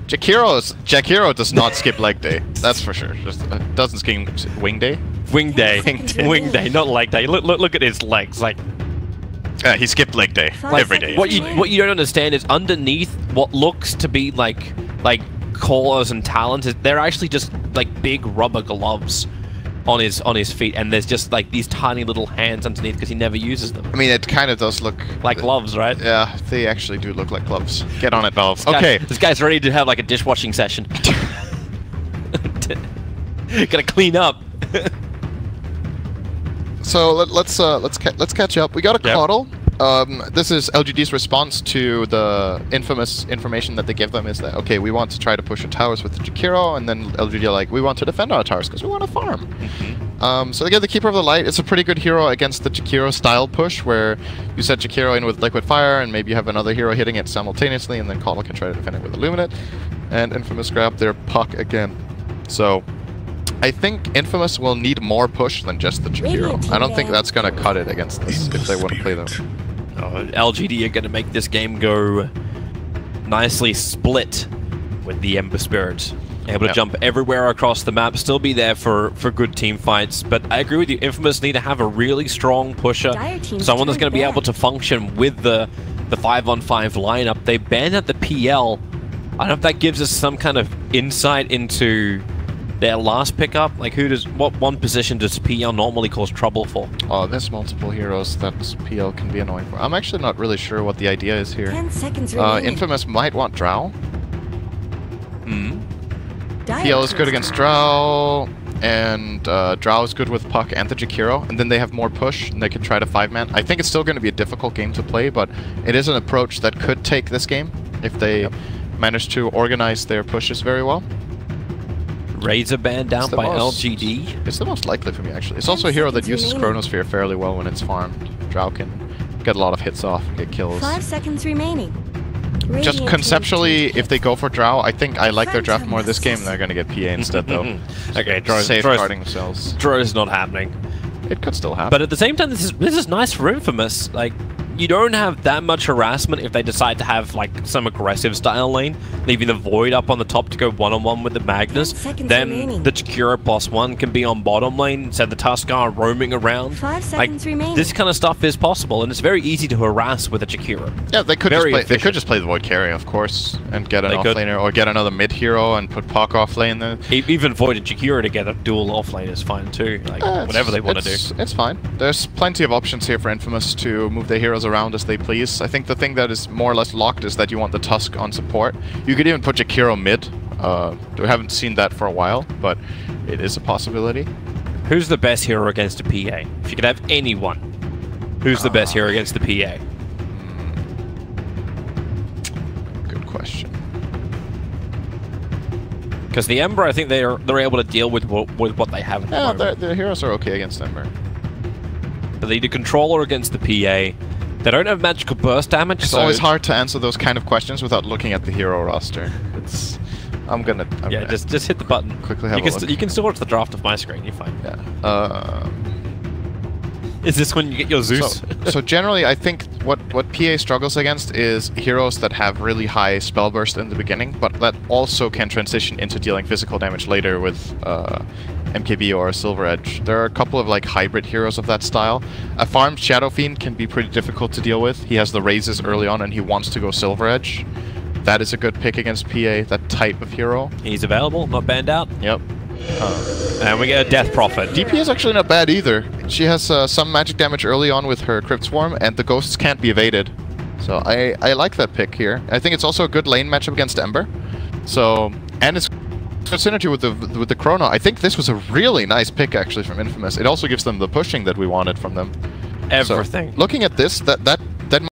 Jakiro does not skip leg day. That's for sure. Just doesn't skip wing day. Wing day. Wing day, not leg day. Look at his legs. Like he skipped leg day every day. What you don't understand is underneath what looks to be like claws and talons, they're actually just like big rubber gloves on his feet, and there's just like these tiny little hands underneath because he never uses them. I mean, it kind of does look like gloves, right? Yeah, they actually do look like gloves. Get on it, Valve. Okay, this guy's ready to have like a dishwashing session. Gotta clean up. So let's catch up. We got a coddle. This is LGD's response to the infamous information that they give them is that, okay, we want to try to push the towers with the Jakiro, and then LGD are like, we want to defend our towers because we want to farm. So they get the Keeper of the Light. It's a pretty good hero against the Jakiro style push, where you set Jakiro in with Liquid Fire, and maybe you have another hero hitting it simultaneously, and then Coddle can try to defend it with Illuminate. And Infamous grab their Puck again. So I think Infamous will need more push than just the Jakiro. I don't think that's going to cut it against this if they want to play them. LGD are going to make this game go nicely split with the Ember Spirit. Able to jump everywhere across the map, still be there for good team fights. But I agree with you, Infamous need to have a really strong pusher. Someone that's going to be able to function with the 5-on-5 lineup. They banned at the PL. I don't know if that gives us some kind of insight into their last pickup. Like, what one position does PL normally cause trouble for? Oh, there's multiple heroes that PL can be annoying for. I'm actually not really sure what the idea is here. 10 seconds remaining. Infamous might want Drow. PL is good against Drow, and Drow is good with Puck and the Jakiro, and then they have more push, and they can try to 5-man. I think it's still going to be a difficult game to play, but it is an approach that could take this game if they manage to organize their pushes very well. Razor band down by LGD. It's the most likely for me, actually. It's also a hero that uses Chronosphere fairly well when it's farmed. Drow can get a lot of hits off and get kills. 5 seconds remaining. Just conceptually, if they go for Drow, I think I like their draft more this game. They're going to get PA instead, though. Okay, safeguarding themselves. Draw is not happening. It could still happen. But at the same time, this is nice for Infamous. Like, you don't have that much harassment if they decide to have like some aggressive style lane, leaving the Void up on the top to go one-on-one with the Magnus. Then the Jakiro boss one can be on bottom lane instead of the Tuskar roaming around. 5 seconds remaining. This kind of stuff is possible, and it's very easy to harass with a Jakiro. Yeah, they could just play the Void carry, of course, and get an offlaner, or get another mid hero and put Puck off lane there. Even Void and Jakiro together, dual offlane is fine too. Like, whatever they want to do. It's fine. There's plenty of options here for Infamous to move their heroes around as they please. I think the thing that is more or less locked is that you want the Tusk on support. You could even put Jakiro mid. We haven't seen that for a while, but it is a possibility. Who's the best hero against a PA? If you could have anyone, who's the best hero against the PA? Good question. Because the Ember, I think they're able to deal with what they have. Yeah, the heroes are okay against Ember. But they need a controller against the PA. They don't have magical burst damage. It's always hard to answer those kind of questions without looking at the hero roster. I'm gonna just hit the button. Quickly have a look. You can still watch the draft of my screen. You're fine. Yeah. Is this when you get your Zeus? So generally, I think what PA struggles against is heroes that have really high spell burst in the beginning, but that also can transition into dealing physical damage later with MKB or Silver Edge. There are a couple of like hybrid heroes of that style. A farmed Shadow Fiend can be pretty difficult to deal with. He has the raises early on and he wants to go Silver Edge. That is a good pick against PA, that type of hero. He's available, not banned out. Yep. And we get a Death Prophet. DP is actually not bad either. She has some magic damage early on with her Crypt Swarm, and the ghosts can't be evaded. So I like that pick here. I think it's also a good lane matchup against Ember. So, and it's good synergy with the Chrono. I think this was a really nice pick actually from Infamous. It also gives them the pushing that we wanted from them. Everything. So, looking at this, that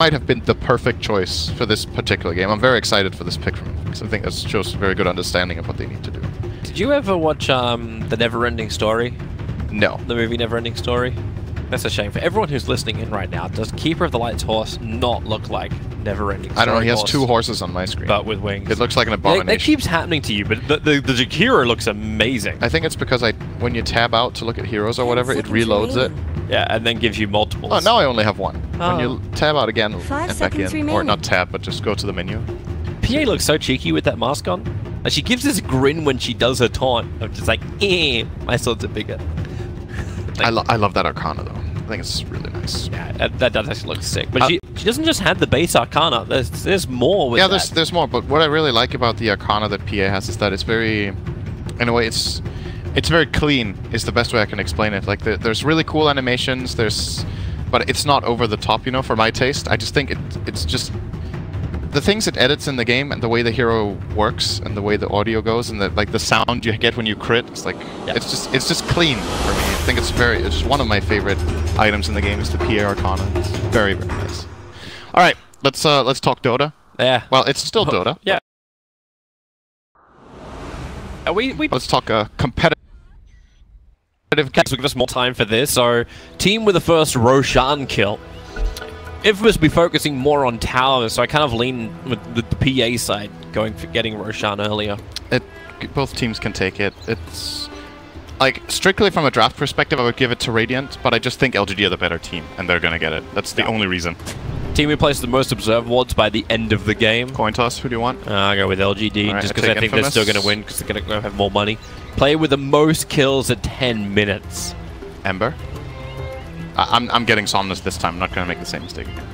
might have been the perfect choice for this particular game. I'm very excited for this pick from Infamous. I think that shows a very good understanding of what they need to do. Did you ever watch the Neverending Story? No. The movie Neverending Story? That's a shame. For everyone who's listening in right now, does Keeper of the Light's horse not look like Neverending Story? I don't know, he has horse, 2 horses on my screen. but with wings. It looks like an abomination. That keeps happening to you, but the Jakira looks amazing. I think it's because when you tab out to look at heroes or whatever, it reloads it. Yeah, and then gives you multiples. Oh, now I only have 1. Oh. When you tab out again 5 and back seconds in, or remaining. not tab, but just go to the menu. PA looks so cheeky with that mask on. Like, she gives this grin when she does her taunt. I'm just like, my swords are bigger. I love that Arcana though. I think it's really nice. Yeah, that does actually look sick. But she doesn't just have the base Arcana. There's more with that. There's more. But what I really like about the Arcana that PA has is that it's very, in a way, it's very clean. Is the best way I can explain it. Like there's really cool animations. But it's not over the top. You know, for my taste, I just think it's just the things it edits in the game and the way the hero works and the way the audio goes and the sound you get when you crit. It's like it's just clean for me. I think it's just one of my favorite items in the game is the PA Arcana. It's very, very nice. All right, let's talk Dota. Yeah. Well, it's still Dota. Yeah. Let's talk competitive. Guys, will give us more time for this. So, team with the first Roshan kill. Infamous be focusing more on towers, so I kind of lean with the PA side, going for getting Roshan earlier. Both teams can take it. It's like strictly from a draft perspective, I would give it to Radiant, but I just think LGD are the better team, and they're gonna get it. That's the only reason. Team who places the most observe wards by the end of the game. Coin toss. Who do you want? I'll go with LGD, right, just because I think Infamous. they're still gonna win because they're gonna have more money. Play with the most kills at 10 minutes. Ember. I'm getting Somnus this time. I'm not gonna make the same mistake again.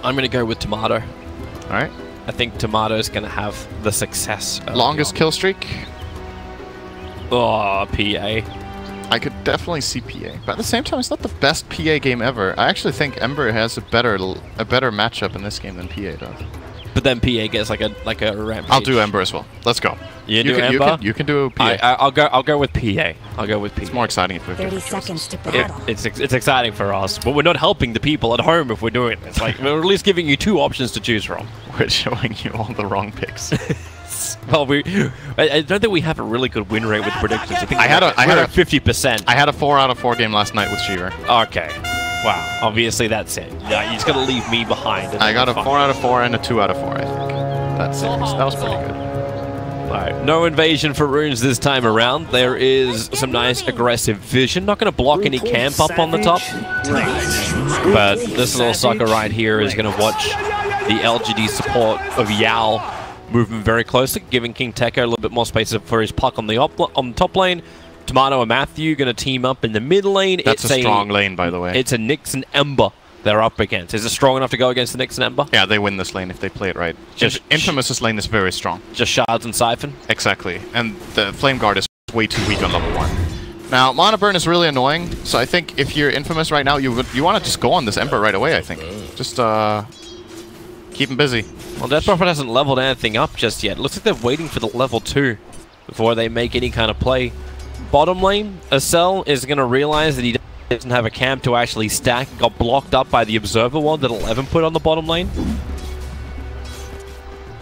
I'm gonna go with Tomato. All right. I think Tomato's gonna have the success. Longest kill streak. Oh, PA. I could definitely see PA, but at the same time, it's not the best PA game ever. I actually think Ember has a better matchup in this game than PA does. But then PA gets like a rampage. I'll do Ember as well. Let's go. You do Ember? You can do PA. I'll go with PA. I'll go with PA. It's more exciting if we 30 seconds to battle. It's exciting for us, but we're not helping the people at home if we're doing this. Like, we're at least giving you 2 options to choose from. We're showing you all the wrong picks. Well, I don't think we have a really good win rate with predictions. I think I had a 50%. I had a 4 out of 4 game last night with Shiver. Okay. Wow. Obviously, that's it. Yeah, you just gotta leave me behind. I got a 4 out of 4 and a 2 out of 4, I think. That's it. That was pretty good. Alright, no invasion for Runes this time around. There is some nice aggressive vision. Not going to block any camp up on the top. But this little sucker right here is going to watch the LGD support of Yao moving very closely, giving King Tekka a little bit more space for his puck on the top lane. Tomato and Matthew going to team up in the mid lane. That's a strong lane, by the way. It's a Nyx and Ember they're up against. Is it strong enough to go against the Nyx and Ember? Yeah, they win this lane if they play it right. Infamous's lane is very strong. Just Shards and Siphon? Exactly. And the Flame Guard is way too weak on level 1. Now, Mana Burn is really annoying, so I think if you're Infamous right now, you want to just go on this Ember right away, I think. Just keep him busy. Well, Death Prophet hasn't leveled anything up just yet. Looks like they're waiting for the level 2 before they make any kind of play. Bottom lane, Acel is going to realize that he doesn't have a camp to actually stack. Got blocked up by the Observer ward that 11 put on the bottom lane.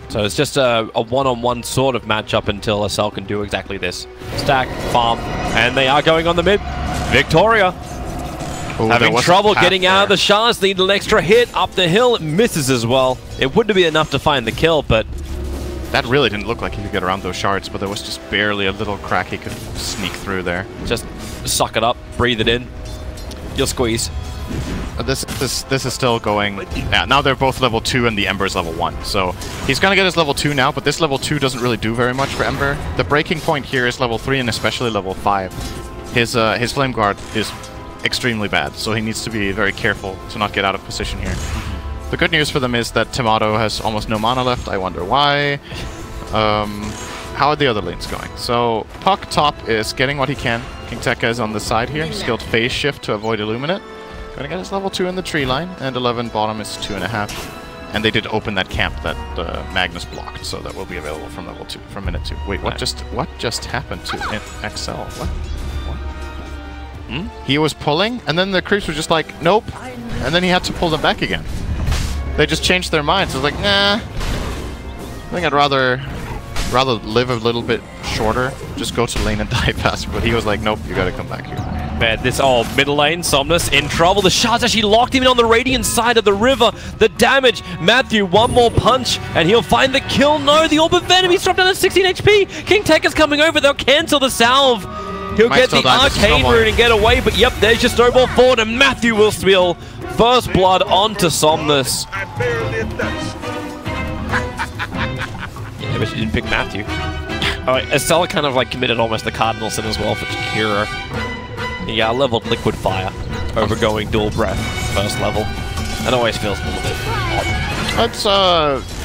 So it's just a one-on-one sort of matchup until Acel can do exactly this. Stack, farm, and they are going on the mid. Victoria having trouble getting out of the shards. Need an extra hit up the hill. It misses as well. It wouldn't be enough to find the kill, but that really didn't look like he could get around those shards, but there was just barely a little crack he could sneak through there. Just suck it up, breathe it in. You'll squeeze. This is still going. Yeah, now they're both level 2 and the Ember's level 1. So he's gonna get his level 2 now, but this level 2 doesn't really do very much for Ember. The breaking point here is level 3 and especially level 5. His Flame Guard is extremely bad, so he needs to be very careful to not get out of position here. The good news for them is that Tomato has almost no mana left. I wonder why. how are the other lanes going? So Puck top is getting what he can. King Tekka is on the side here. Skilled phase shift to avoid Illuminate. Gonna get his level 2 in the tree line, and 11 bottom is 2.5. And they did open that camp that Magnus blocked, so that will be available from level 2, from minute 2. Wait, what just happened to XL? What? Hmm? He was pulling, and then the creeps were just like, nope. And then he had to pull them back again. They just changed their minds. It was like, nah. I think I'd rather live a little bit shorter, just go to lane and die faster. But he was like, nope, you gotta come back here. Man, this middle lane, Somnus in trouble. The shards actually locked him in on the Radiant side of the river. The damage, Matthew, one more punch, and he'll find the kill. No, the Orb of Venom, he's dropped down to 16 HP. King Tekka's coming over, they'll cancel the salve. He'll get the Arcane Rune and get away, but yep, there's your snowball forward, and Matthew will spill first blood onto Somnus. Yeah, but she didn't pick Matthew. Alright, Estella kind of like committed almost the cardinal sin as well for Jakiro. Yeah, leveled Liquid Fire over going Dual Breath first level. That always feels a little bit odd. That's,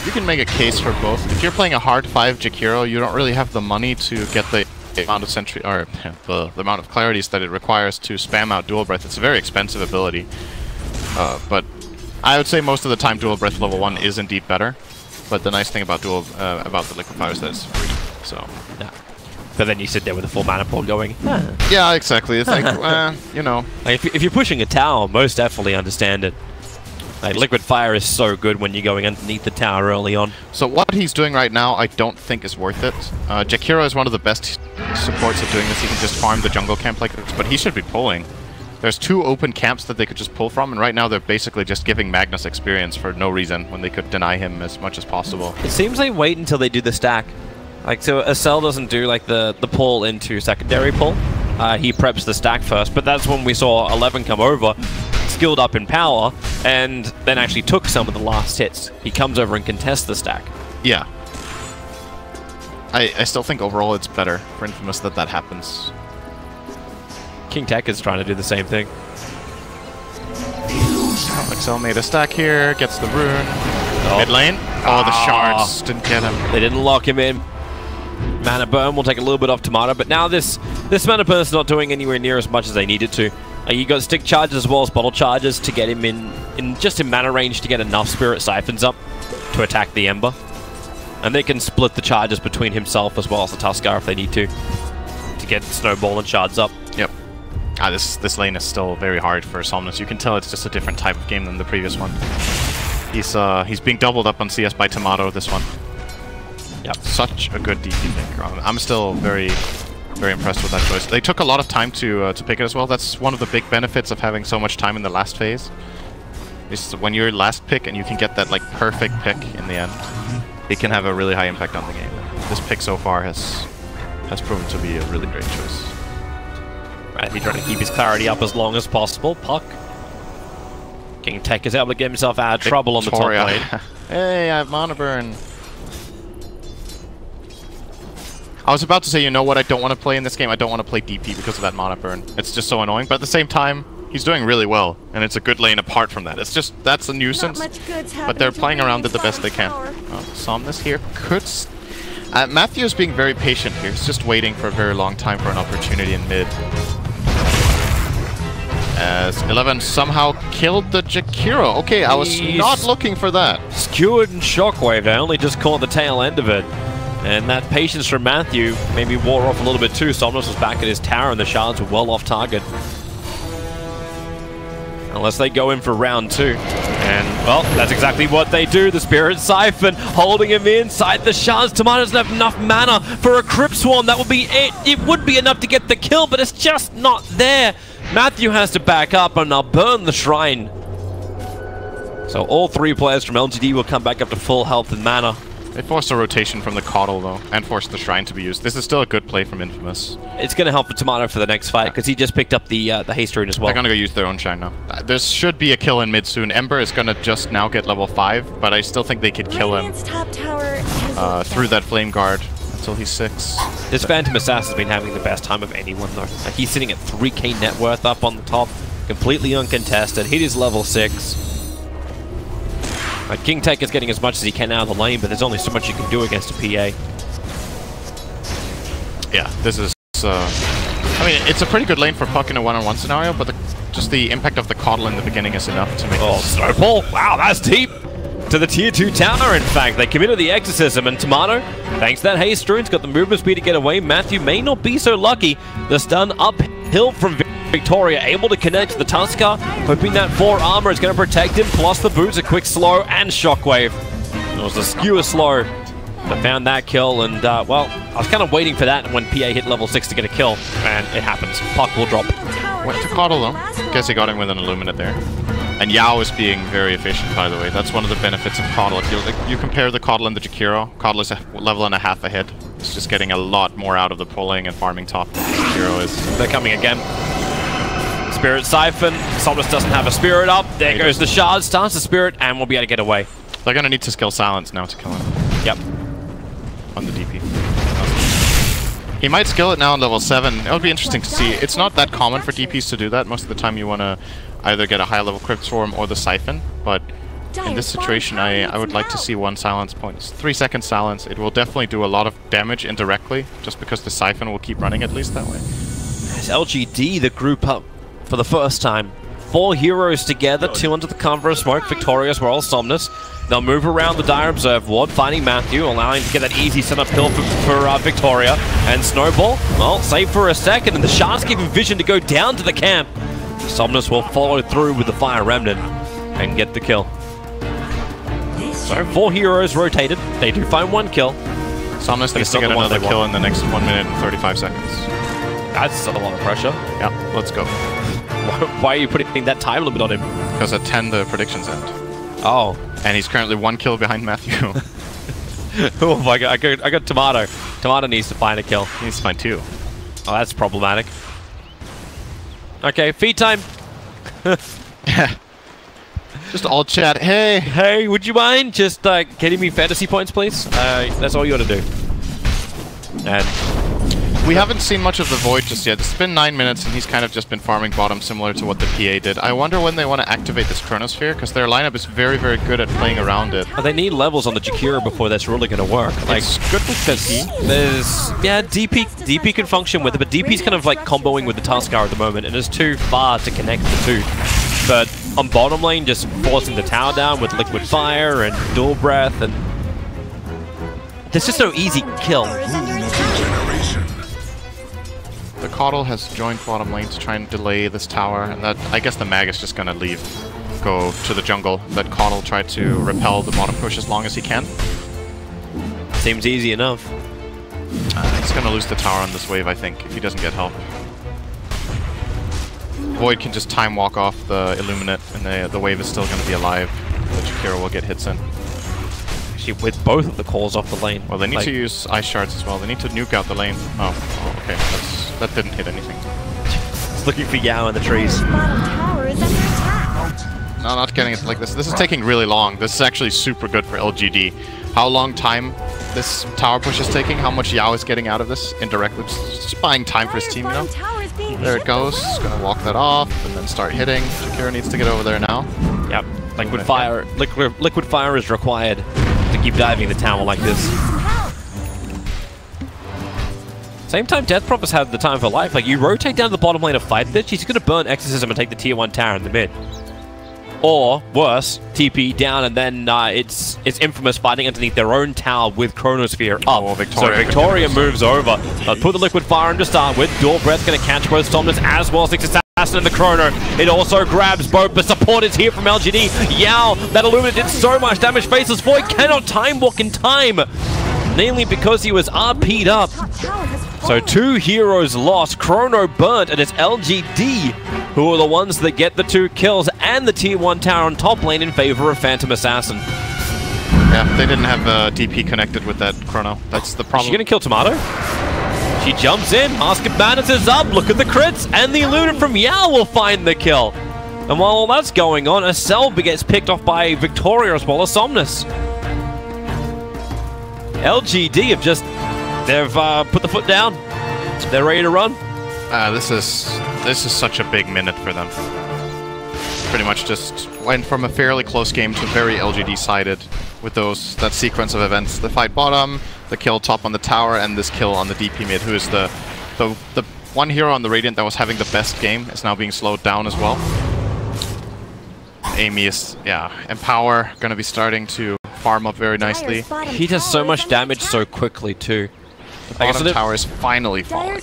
you can make a case for both. If you're playing a hard 5 Jakiro, you don't really have the money to get the amount of sentry, or the amount of clarities that it requires to spam out Dual Breath. It's a very expensive ability. But I would say most of the time Dual Breath level 1 is indeed better. But the nice thing about the Liquid Fire is that it's free. So, yeah. But then you sit there with a full mana pool going, yeah, exactly. It's like, you know. Like if you're pushing a tower, most definitely understand it. Like, Liquid Fire is so good when you're going underneath the tower early on. So what he's doing right now, I don't think is worth it. Jakiro is one of the best supports at doing this. He can just farm the jungle camp like this, but he should be pulling. There's 2 open camps that they could just pull from, and right now they're basically just giving Magnus experience for no reason when they could deny him as much as possible. It seems they wait until they do the stack. Like, so Acel doesn't do, like, the pull into secondary pull. He preps the stack first, but that's when we saw 11 come over, skilled up in power, and then actually took some of the last hits. He comes over and contests the stack. Yeah. I still think overall it's better for Infamous that happens. King Tech is trying to do the same thing. Excel made a stack here, gets the rune. Mid lane. Oh, the shards didn't get him. They didn't lock him in. Mana burn will take a little bit off Tomato, but now this mana burn is not doing anywhere near as much as they needed to. You got stick charges as well as bottle charges to get him in mana range to get enough Spirit Siphons up to attack the Ember. And they can split the charges between himself as well as the Tuskar if they need to get Snowball and shards up. Yep. This lane is still very hard for Somnus. You can tell it's just a different type of game than the previous one. He's being doubled up on CS by Tomato this one. Yep. Such a good DP pick. I'm still very, very impressed with that choice. They took a lot of time to pick it as well. That's one of the big benefits of having so much time in the last phase. Is when you're last pick and you can get that like perfect pick in the end, it can have a really high impact on the game. This pick so far has proven to be a really great choice. Right, he's trying to keep his clarity up as long as possible. Puck. King Tech is able to get himself out of trouble on the top lane. Hey, I have mana burn. I was about to say, you know what I don't want to play in this game? I don't want to play DP because of that mana burn. It's just so annoying, but at the same time, he's doing really well, and it's a good lane apart from that. It's just, that's a nuisance, but they're playing around it the best they can. Somnus here could... Matthew's being very patient here. He's just waiting for a very long time for an opportunity in mid. As 11 somehow killed the Jakiro. Okay, I was not looking for that. Skewered and Shockwave. I only just caught the tail end of it. And that patience from Matthew maybe wore off a little bit too. Somnus was back at his tower and the shards were well off target. Unless they go in for round 2. And, well, that's exactly what they do. The Spirit Siphon holding him inside the shards. Tomato doesn't have enough mana for a Crypt Swarm. That would be it. It would be enough to get the kill, but it's just not there. Matthew has to back up and now burn the Shrine. So all 3 players from LGD will come back up to full health and mana. They forced a rotation from the Coddle, though, and forced the Shrine to be used. This is still a good play from Infamous. It's going to help for Tomato for the next fight, because he just picked up the Haste Rune as well. They're going to go use their own Shrine now. There should be a kill in mid soon. Ember is going to just now get level 5, but I still think they could kill him through that Flame Guard until he's 6. This Phantom Assassin's been having the best time of anyone, though. Like, he's sitting at 3k net worth up on the top, completely uncontested, hit his level 6. King Tech is getting as much as he can out of the lane, but there's only so much you can do against a PA. Yeah, this is... I mean, it's a pretty good lane for Puck in a one-on-one scenario, but just the impact of the Coddle in the beginning is enough to make Snowball! Wow, that's deep! To the tier 2 tower, in fact. They committed the Exorcism, and Tomato, thanks to that haste rune's got the movement speed to get away. Matthew may not be so lucky. The stun uphill from Victoria, able to connect to the Tuskar, hoping that 4 armor is going to protect him, plus the boots, a quick slow, and shockwave. It was the skewer slow that found that kill, and, well, I was kind of waiting for that when PA hit level 6 to get a kill, and it happens. Puck will drop. Went to Coddle, though. Guess he got him with an Illuminate there. And Yao is being very efficient, by the way. That's one of the benefits of Coddle. If you compare the Coddle and the Jakiro, Coddle is a level and a half ahead. It's just getting a lot more out of the pulling and farming top than Jakiro is. They're coming again. Spirit Siphon. Somnus doesn't have a Spirit up. There goes the Shard. Starts the Spirit, and we'll be able to get away. They're going to need to skill Silence now to kill him. Yep. On the DP. He might skill it now on level 7. It would be interesting to see. It's not that common for DPs to do that. Most of the time you want to either get a high level Crypt Swarm or the Siphon, but in this situation I would like to see one silence point. It's 3 seconds silence. It will definitely do a lot of damage indirectly, just because the Siphon will keep running at least that way. There's LGD, the group up for the first time. 4 heroes together, 2 under the cover of smoke, Victoria as well, Somnus. They'll move around the Dire Observe ward, finding Matthew, allowing to get that easy set uphill for Victoria. And Snowball, well, save for a second, and the Sharks give him vision to go down to the camp. Somnus will follow through with the Fire Remnant and get the kill. So 4 heroes rotated. They do find 1 kill. Somnus needs to get another kill in the next 1 minute and 35 seconds. That's a lot of pressure. Yeah, let's go. Why are you putting that time limit on him? Because at 10 the predictions end. Oh. And he's currently 1 kill behind Matthew. Oh my god, I got Tomato. Tomato needs to find a kill. He needs to find 2. Oh, that's problematic. Okay, feed time. Just all chat. Hey, would you mind just getting me fantasy points, please? That's all you got to do. And we haven't seen much of the Void just yet. It's been 9 minutes and he's kind of just been farming bottom similar to what the PA did. I wonder when they want to activate this Chronosphere, because their lineup is very, very good at playing around it. They need levels on the Jakiro before that's really going to work. Like, it's good with DP. There's, yeah, DP can function with it, but DP's kind of like comboing with the Tuskar at the moment, and it's too far to connect the two. But on bottom lane, just forcing the tower down with Liquid Fire and Dual Breath, and there's just no easy kill. The Coddle has joined bottom lane to try and delay this tower, and that I guess the Mag is just gonna go to the jungle. Let Coddle try to repel the bottom push as long as he can. Seems easy enough. He's gonna lose the tower on this wave, I think, if he doesn't get help. Void can just time walk off the Illuminate, and the wave is still gonna be alive. The Jakiro will get hits in. Actually, with both of the calls off the lane. Well, they need to use Ice Shards as well. They need to nuke out the lane. Oh okay. That didn't hit anything. It's looking for Yao in the trees. Bottom tower is under attack. No, not getting it like this. This is taking really long. This is actually super good for LGD. How long time this tower push is taking, how much Yao is getting out of this indirectly. Just buying time for his team, you know? There it goes. Just gonna walk that off and then start hitting. Jakiro needs to get over there now. Yep. Liquid fire is required to keep diving the tower like this. Same time, Death Prop has had the time for life. Like, you rotate down to the bottom lane of fight this, she's gonna burn Exorcism and take the tier 1 tower in the mid. Or, worse, TP down and then it's Infamous fighting underneath their own tower with Chronosphere up. Oh, Victoria. So Victoria moves over. Put the Liquid Fire in to start with. Dual Breath gonna catch both Somnus as well as Six Assassin and the Chrono. It also grabs both, but support is here from LGD. Yao, that Illuminate did so much damage. Faceless Void cannot time walk in time. Namely because he was RP'd up. So 2 heroes lost, Chrono burnt, and it's LGD who are the ones that get the 2 kills and the tier 1 tower on top lane in favor of Phantom Assassin. Yeah, they didn't have DP connected with that Chrono. That's the problem. Is she gonna kill Tomato? She jumps in, Mask of Madness is up, look at the crits, and the Illuminate from Yao will find the kill. And while all that's going on, a Selby gets picked off by Victoria as well as Somnus. LGD have just, they've put the foot down. They're ready to run. This is such a big minute for them. Pretty much just went from a fairly close game to very LGD-sided. with that sequence of events. The fight bottom, the kill top on the tower, and this kill on the DP mid, who is the one hero on the Radiant that was having the best game, is now being slowed down as well. Amy is, Empower, gonna be starting to farm up very nicely. He does so much damage so quickly too. The bottom tower is finally falling.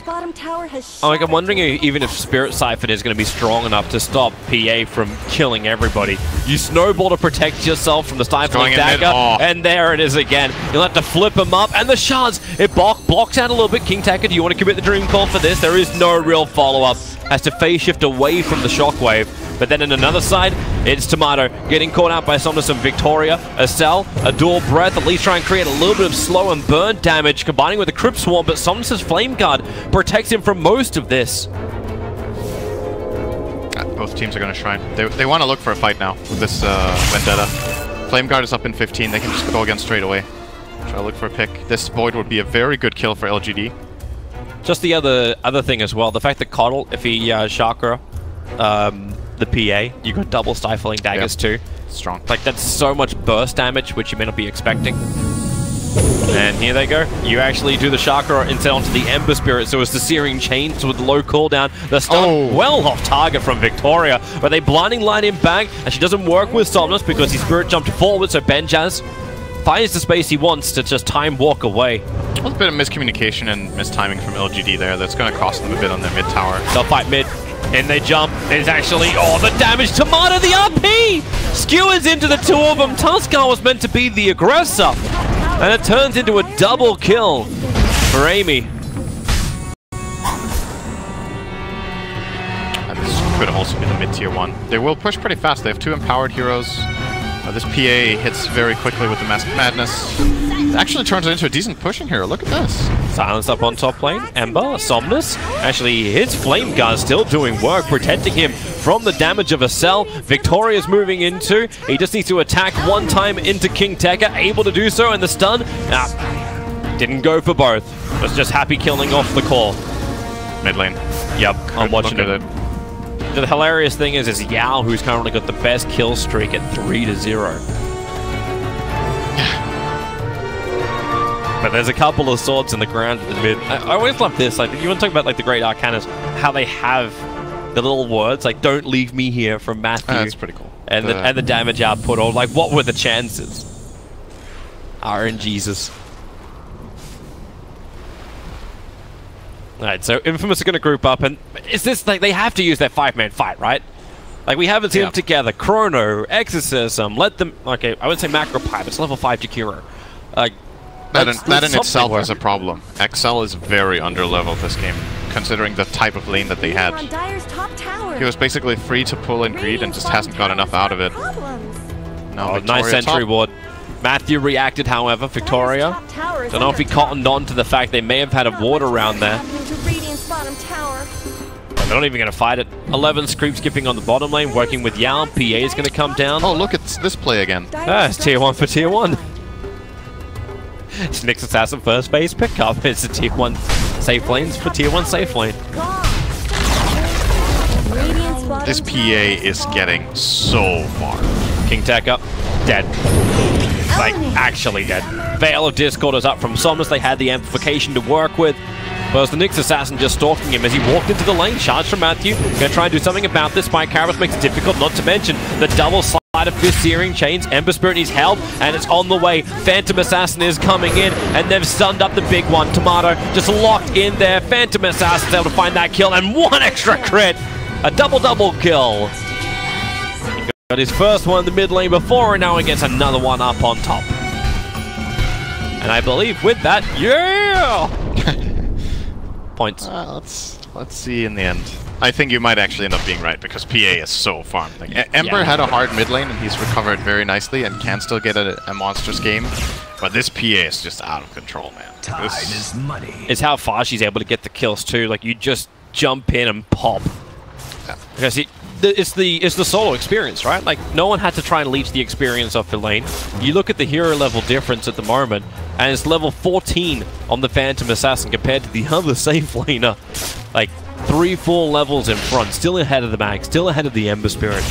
I'm wondering even if Spirit Siphon is going to be strong enough to stop PA from killing everybody. You snowball to protect yourself from the stifling dagger, and there it is again. You'll have to flip him up, and the shards, it blocks out a little bit. KingTaker, do you want to commit the Dream Call for this? There is no real follow-up. Has to phase shift away from the shockwave. But then on another side, it's Tomato getting caught out by Somnus and Victoria. Acel, a dual breath, at least try and create a little bit of slow and burn damage, combining with the Crypt Swarm, but Somnus' Flame Guard protects him from most of this. Both teams are going to try. They want to look for a fight now with this Vendetta. Flame Guard is up in 15, they can just go again straight away. Try to look for a pick. This Void would be a very good kill for LGD. Just the other thing as well, the fact that Coddle, if he Chakra, the PA, you got double stifling daggers too. Strong. Like, that's so much burst damage, which you may not be expecting. And here they go. You actually do the Chakra instead onto the Ember Spirit, so it's the Searing Chains with low cooldown. The stun well off target from Victoria, but they blinding light him back, and she doesn't work with Somnus because his Spirit jumped forward, so Benjaz finds the space he wants to just time walk away. A bit of miscommunication and mistiming from LGD there. That's going to cost them a bit on their mid tower. They'll fight mid. In they jump. There's actually, the damage. Tomato, the RP! Skewers into the two of them. Tuskar was meant to be the aggressor. And it turns into a double kill for Amy. And this could also be the mid-tier one. They will push pretty fast. They have 2 empowered heroes. This PA hits very quickly with the Masked Madness. It actually turns it into a decent pushing hero. Look at this. Silence up on top lane. Ember, Somnus. Actually, his Flame Guard still doing work, protecting him from the damage of Acel. Victoria's moving into. He just needs to attack one time into KingTaker. Able to do so, and the stun didn't go for both. Was just happy killing off the core. Mid lane. Yep, I'm watching it. The hilarious thing is Yao, who's currently got the best kill streak at 3-0. But there's a couple of swords in the ground at the mid. I always love this. Like, you want to talk about like the great Arcanas, how they have the little words like "Don't leave me here" from Matthew. That's pretty cool. And the damage output, or like, what were the chances? RNGesus. Alright, so Infamous are going to group up, and is this like they have to use their 5-man fight, right? Like, we haven't seen them together. Chrono, Exorcism, let them. Okay, I would say Macro Pipe. It's level 5 Jakiro. Like. That in itself is a problem. XL is very underleveled this game, considering the type of lane that they had. He was basically free to pull and greed and just hasn't got enough out of it. No, nice sentry ward. Matthew reacted, however. Victoria, don't know if he cottoned on to the fact they may have had a ward around there. They're not even going to fight it. 11's creep skipping on the bottom lane, working with Yao. PA is going to come down. Oh, look, it's this play again. It's tier 1 for tier 1. It's Nyx Assassin first base pickup. It's the tier 1 safe lanes for tier 1 safe lane. This PA is getting so far. KingTaker, dead. Like, actually dead. Veil of Discord is up from Somnus. They had the amplification to work with. But was the Nyx Assassin just stalking him as he walked into the lane. Charge from Matthew. Gonna try and do something about this. Spike Carapace makes it difficult, not to mention the double slide of Fist Searing Chains. Ember Spirit needs help, and it's on the way. Phantom Assassin is coming in, and they've stunned up the big one. Tomato just locked in there. Phantom Assassin's able to find that kill, and one extra crit. A double kill. He got his first one in the mid lane before, and now he gets another one up on top. And I believe with that, points. Let's see in the end. I think you might actually end up being right, because PA is so farmed. Like, Ember had a hard mid lane, and he's recovered very nicely and can still get a monstrous game. But this PA is just out of control, man. Time is money. It's how far she's able to get the kills too. Like, you just jump in and pop. Yeah. Because it's the solo experience, right? Like, no one had to try and leech the experience off the lane. You look at the hero level difference at the moment, and it's level 14 on the Phantom Assassin compared to the other safe laner. Like, 3-4 levels in front, still ahead of the mag, still ahead of the Ember Spirit.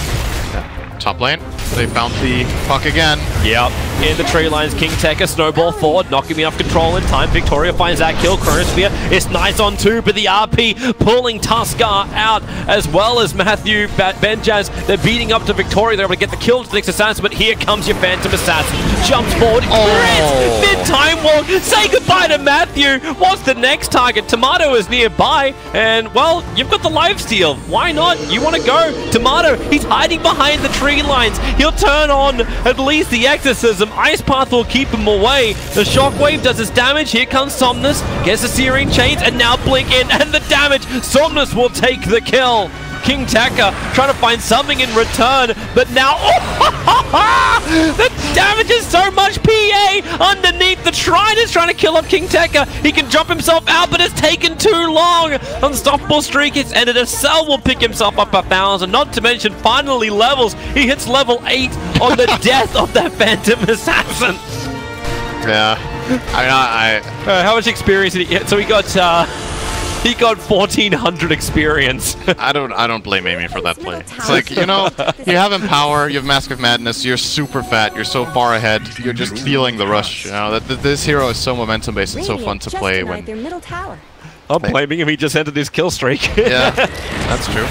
Yeah. Top lane, they found the puck again. Yep. In the tree lines, King Tekka, snowball forward, not giving enough control in time. Victoria finds that kill. Chronosphere is nice on 2, but the RP pulling Tusker out, as well as Matthew, Benjaz. They're beating up to Victoria. They're able to get the kill to the next assassin, but here comes your Phantom Assassin. Jumps forward, mid-time walk. Say goodbye to Matthew. What's the next target? Tomato is nearby, and, well, you've got the lifesteal. Why not? You want to go. Tomato, he's hiding behind the tree lines. He'll turn on at least the exorcism. Ice Path will keep him away. The shockwave does its damage. Here comes Somnus. Gets the Searing Chains and now blink in and the damage. Somnus will take the kill. King Tekka trying to find something in return, but now the damage is so much. PA underneath the shrine is trying to kill off King Tekka. He can jump himself out, but it's taken too long. Unstoppable streak, it's ended. A Cell will pick himself up 1,000, not to mention finally levels. He hits level 8 on the death of that Phantom Assassin. Yeah, how much experience did he get? So he got 1,400 experience. I don't blame Amy for that play. It's like, you know, you have Empower, you have Mask of Madness, you're super fat, you're so far ahead, you're just feeling the rush. You know, this hero is so momentum based and so fun to play when. I'm blaming him, he just ended his kill streak. Yeah, that's true.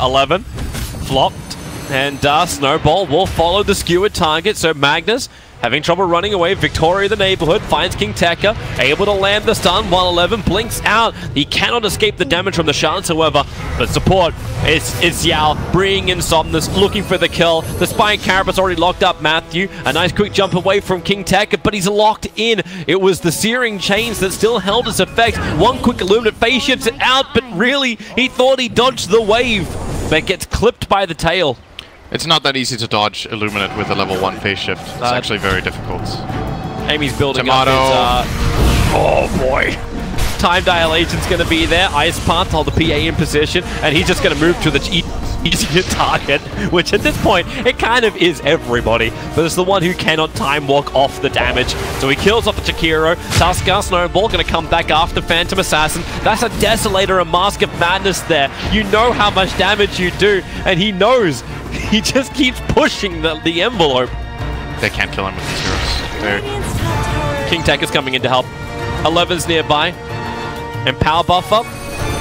11 flopped, and Snowball will follow the skewered target. So Magnus having trouble running away. Victoria, the neighborhood, finds King Tekka, able to land the stun while 11 blinks out. He cannot escape the damage from the shards, however, but support, it's Yao bringing in Somnus, looking for the kill. The Spine Carapace already locked up Matthew. A nice quick jump away from King Tekka, but he's locked in. It was the Searing Chains that still held its effect. One quick Illuminate phase shifts it out, but really, he thought he dodged the wave, but gets clipped by the tail. It's not that easy to dodge Illuminate with a level 1 phase shift. It's actually very difficult. Amy's building Tomato. up his, oh boy. Time Dilation's going to be there. Ice Path, hold the PA in position, and he's just going to move to the easier target, which at this point, it kind of is everybody, but it's the one who cannot time walk off the damage. So he kills off the Chikiro. Tusker, Snowball, going to come back after Phantom Assassin. That's a Desolator, a Mask of Madness there. You know how much damage you do, and he knows. He just keeps pushing the envelope. They can't kill him with these heroes. King Tekka's coming in to help. 11's nearby. Empower buff up.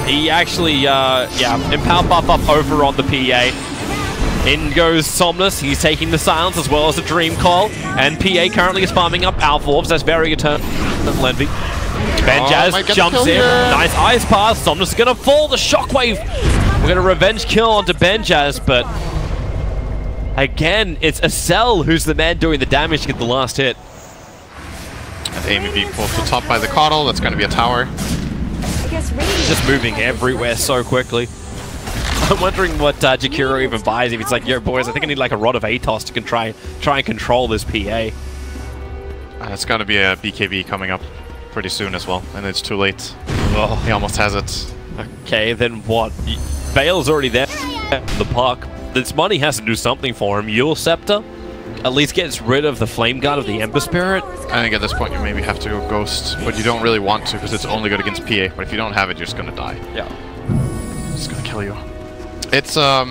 He actually, Empower buff up over on the PA. In goes Somnus. He's taking the silence as well as the Dream Call. And PA currently is farming up Alpha Orbs. That's very eternal. Lenvy. Benjaz jumps in. Nice Ice Pass. Somnus is going to fall. The Shockwave. We're going to revenge kill onto Benjaz, but again, it's a Cell who's the man doing the damage to get the last hit. And Amy being pulled to top by the Coddle. That's going to be a tower. Just moving everywhere so quickly. I'm wondering what Jakiro even buys if it's like, yo boys, I think I need like a Rod of Atos to try and control this PA. It's going to be a BKB coming up pretty soon as well, and it's too late. Oh. He almost has it. Okay, then what? Vale's already there. The puck. This money has to do something for him. Yule Scepter at least gets rid of the Flame Guard of the Ember Spirit. I think at this point you maybe have to go Ghost, but you don't really want to because it's only good against PA. But if you don't have it, you're just going to die. Yeah. It's going to kill you. It's, I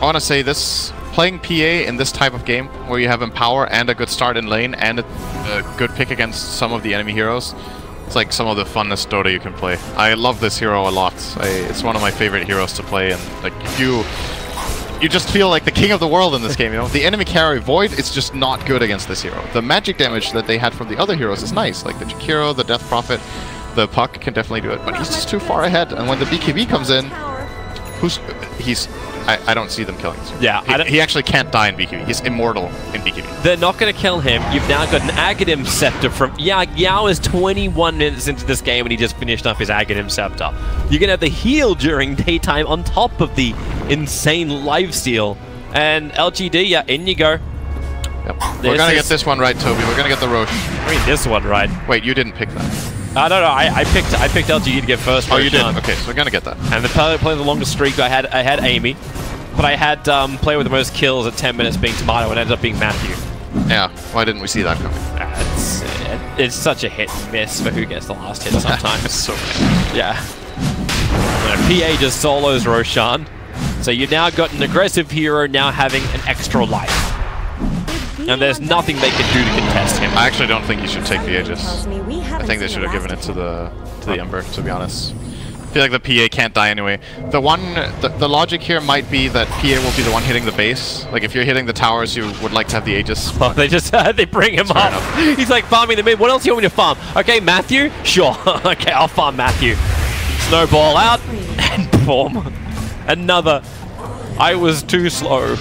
want to say this, playing PA in this type of game where you have Empower and a good start in lane and a good pick against some of the enemy heroes, it's like some of the funnest Dota you can play. I love this hero a lot. It's one of my favorite heroes to play, and like you just feel like the king of the world in this game, you know? The enemy carry Void is just not good against this hero. The magic damage that they had from the other heroes is nice, like the Jakiro, the Death Prophet, the Puck can definitely do it, but he's just too far ahead, and when the BKB comes in, I don't see them killing him. Yeah, he actually can't die in BKB. He's immortal in BKB. They're not going to kill him. You've now got an Aghanim Scepter from... Yeah, Yao is 21 minutes into this game and he just finished up his Aghanim Scepter. You're going to have the heal during daytime on top of the insane lifesteal. And LGD, yeah, in you go. Yep. We're going to get this one right, Toby. We're going to get the Roche. I mean, this one right. Wait, you didn't pick that. No, I picked LGD to get first. Oh, you did? Okay, so we're going to get that. And the playing the longest streak, I had Amy. But I had player with the most kills at 10 minutes being Tomato, and ended up being Matthew. Yeah, why didn't we see that coming? It's such a hit and miss for who gets the last hit sometimes. It's so bad. Yeah. PA just solos Roshan. So you now got an aggressive hero now having an extra life. And there's nothing they can do to contest him. I actually don't think you should take the Aegis. I think they should have given it to the Ember, to be honest. I feel like the PA can't die anyway. The logic here might be that PA will be the one hitting the base. Like if you're hitting the towers, you would like to have the Aegis. Oh, they just they bring him up. He's like farming the mid. What else do you want me to farm? Okay, Matthew? Sure. Okay, I'll farm Matthew. Snowball out and boom. Another. I was too slow.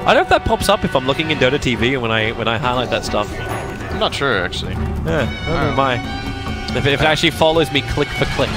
I don't know if that pops up if I'm looking in DOTA TV when I highlight that stuff. I'm not sure actually. Yeah, never mind. If it actually follows me click for click.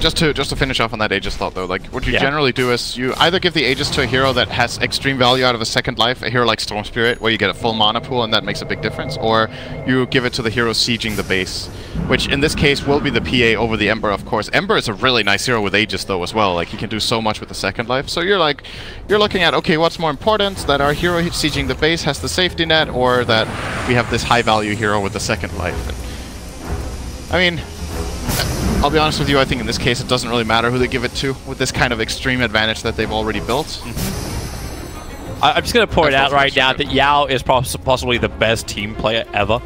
Just to finish off on that Aegis thought though, like what you generally do is you either give the Aegis to a hero that has extreme value out of a second life, a hero like Storm Spirit, where you get a full mana pool and that makes a big difference, or you give it to the hero sieging the base, which in this case will be the PA over the Ember, of course. Ember is a really nice hero with Aegis though as well, like he can do so much with the second life. So you're looking at, okay, what's more important, that our hero sieging the base has the safety net, or that we have this high value hero with the second life. And, I mean, I'll be honest with you, I think in this case it doesn't really matter who they give it to with this kind of extreme advantage that they've already built. I'm just going to point out right now that Yao is possibly the best team player ever.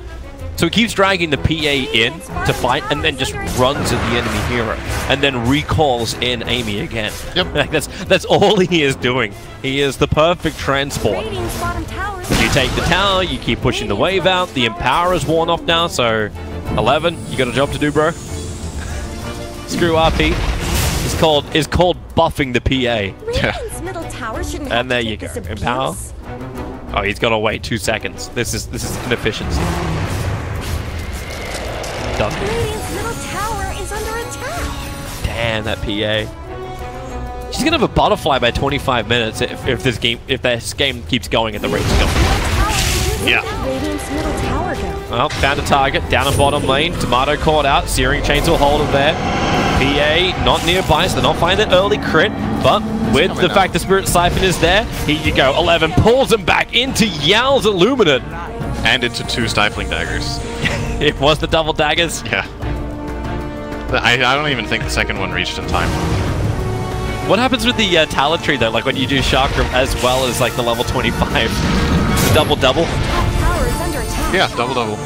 So he keeps dragging the PA in to fight and then just runs at the enemy hero and then recalls in Amy again. Yep. Like that's all he is doing. He is the perfect transport. You take the tower, you keep pushing the wave out, the Empower is worn off now, so 11, you got a job to do, bro. Screw RP. It's called buffing the PA. And there you go. Empower. Oh, he's got to wait 2 seconds. This is inefficiency. Done. Damn, that PA. She's gonna have a butterfly by 25 minutes if this game keeps going at the rate it's going. Yeah. Well, found a target down in bottom lane. Tomato caught out. Searing Chains will hold him there. PA not nearby, so they're not finding the early crit. But with the fact the Spirit Siphon is there, here you go. 11 pulls him back into Yao's Illuminate. And into 2 Stifling Daggers. It was the double daggers? Yeah. I don't even think the second one reached in time. What happens with the talent tree though? Like when you do Chakra as well as like the level 25? The double-double? Yeah, double-double.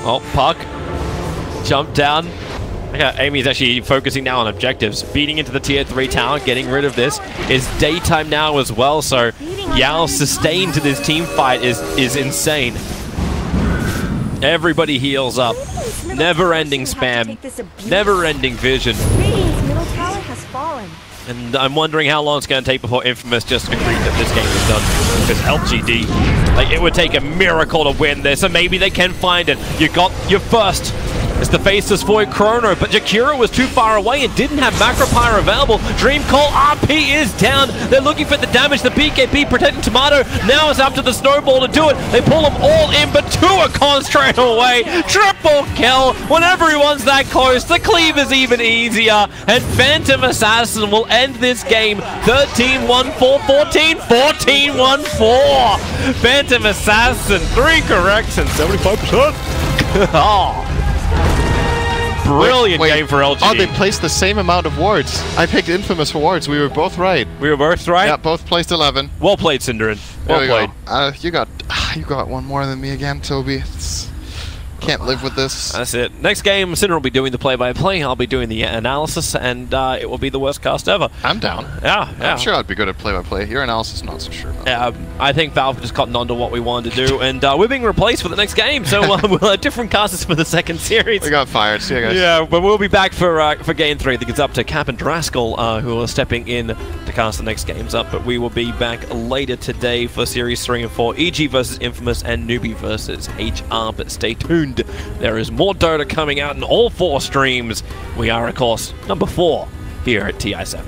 Oh, Puck. Jump down. Yeah, Amy's actually focusing now on objectives. Beating into the tier 3 tower, getting rid of this. It's daytime now as well, so Yao's sustain to this team fight is insane. Everybody heals up. Never-ending spam. Never-ending vision. And I'm wondering how long it's going to take before Infamous just agreed that this game is done. Because LGD, like, it would take a miracle to win this, and maybe they can find it. You got your first. It's the Faceless Void Chrono, but Jakira was too far away and didn't have Macropyre available. Dream Call RP is down. They're looking for the damage. The BKB protecting Tomato. Now it's up to the Snowball to do it. They pull them all in, but 2 are concentrated away. Triple kill. Whenever he wants that close, the cleave is even easier. And Phantom Assassin will end this game 13-1-4, 14-14-1-4. Phantom Assassin, 3 corrects and 75%. Oh. Brilliant game for LGD. Oh, they placed the same amount of wards. I picked Infamous for wards. We were both right. We were both right? Yeah, both placed 11. Well played, Cinderin. Well played. You got one more than me again, Toby. Can't live with this. That's it. Next game, Cinder will be doing the play-by-play. I'll be doing the analysis, and it will be the worst cast ever. I'm down. Yeah. I'm sure I'd be good at play-by-play. Your analysis, not so sure. I think Valve just cottoned on to what we wanted to do, and we're being replaced for the next game, so we'll have different casters for the second series. We got fired. See you guys. Yeah, but we'll be back for Game 3. I think it's up to Cap and Draskell, who are stepping in to cast the next games up, but we will be back later today for Series 3 and 4, EG versus Infamous and Newbie versus HR, but stay tuned. There is more Dota coming out in all 4 streams. We are, of course, number 4 here at TI7.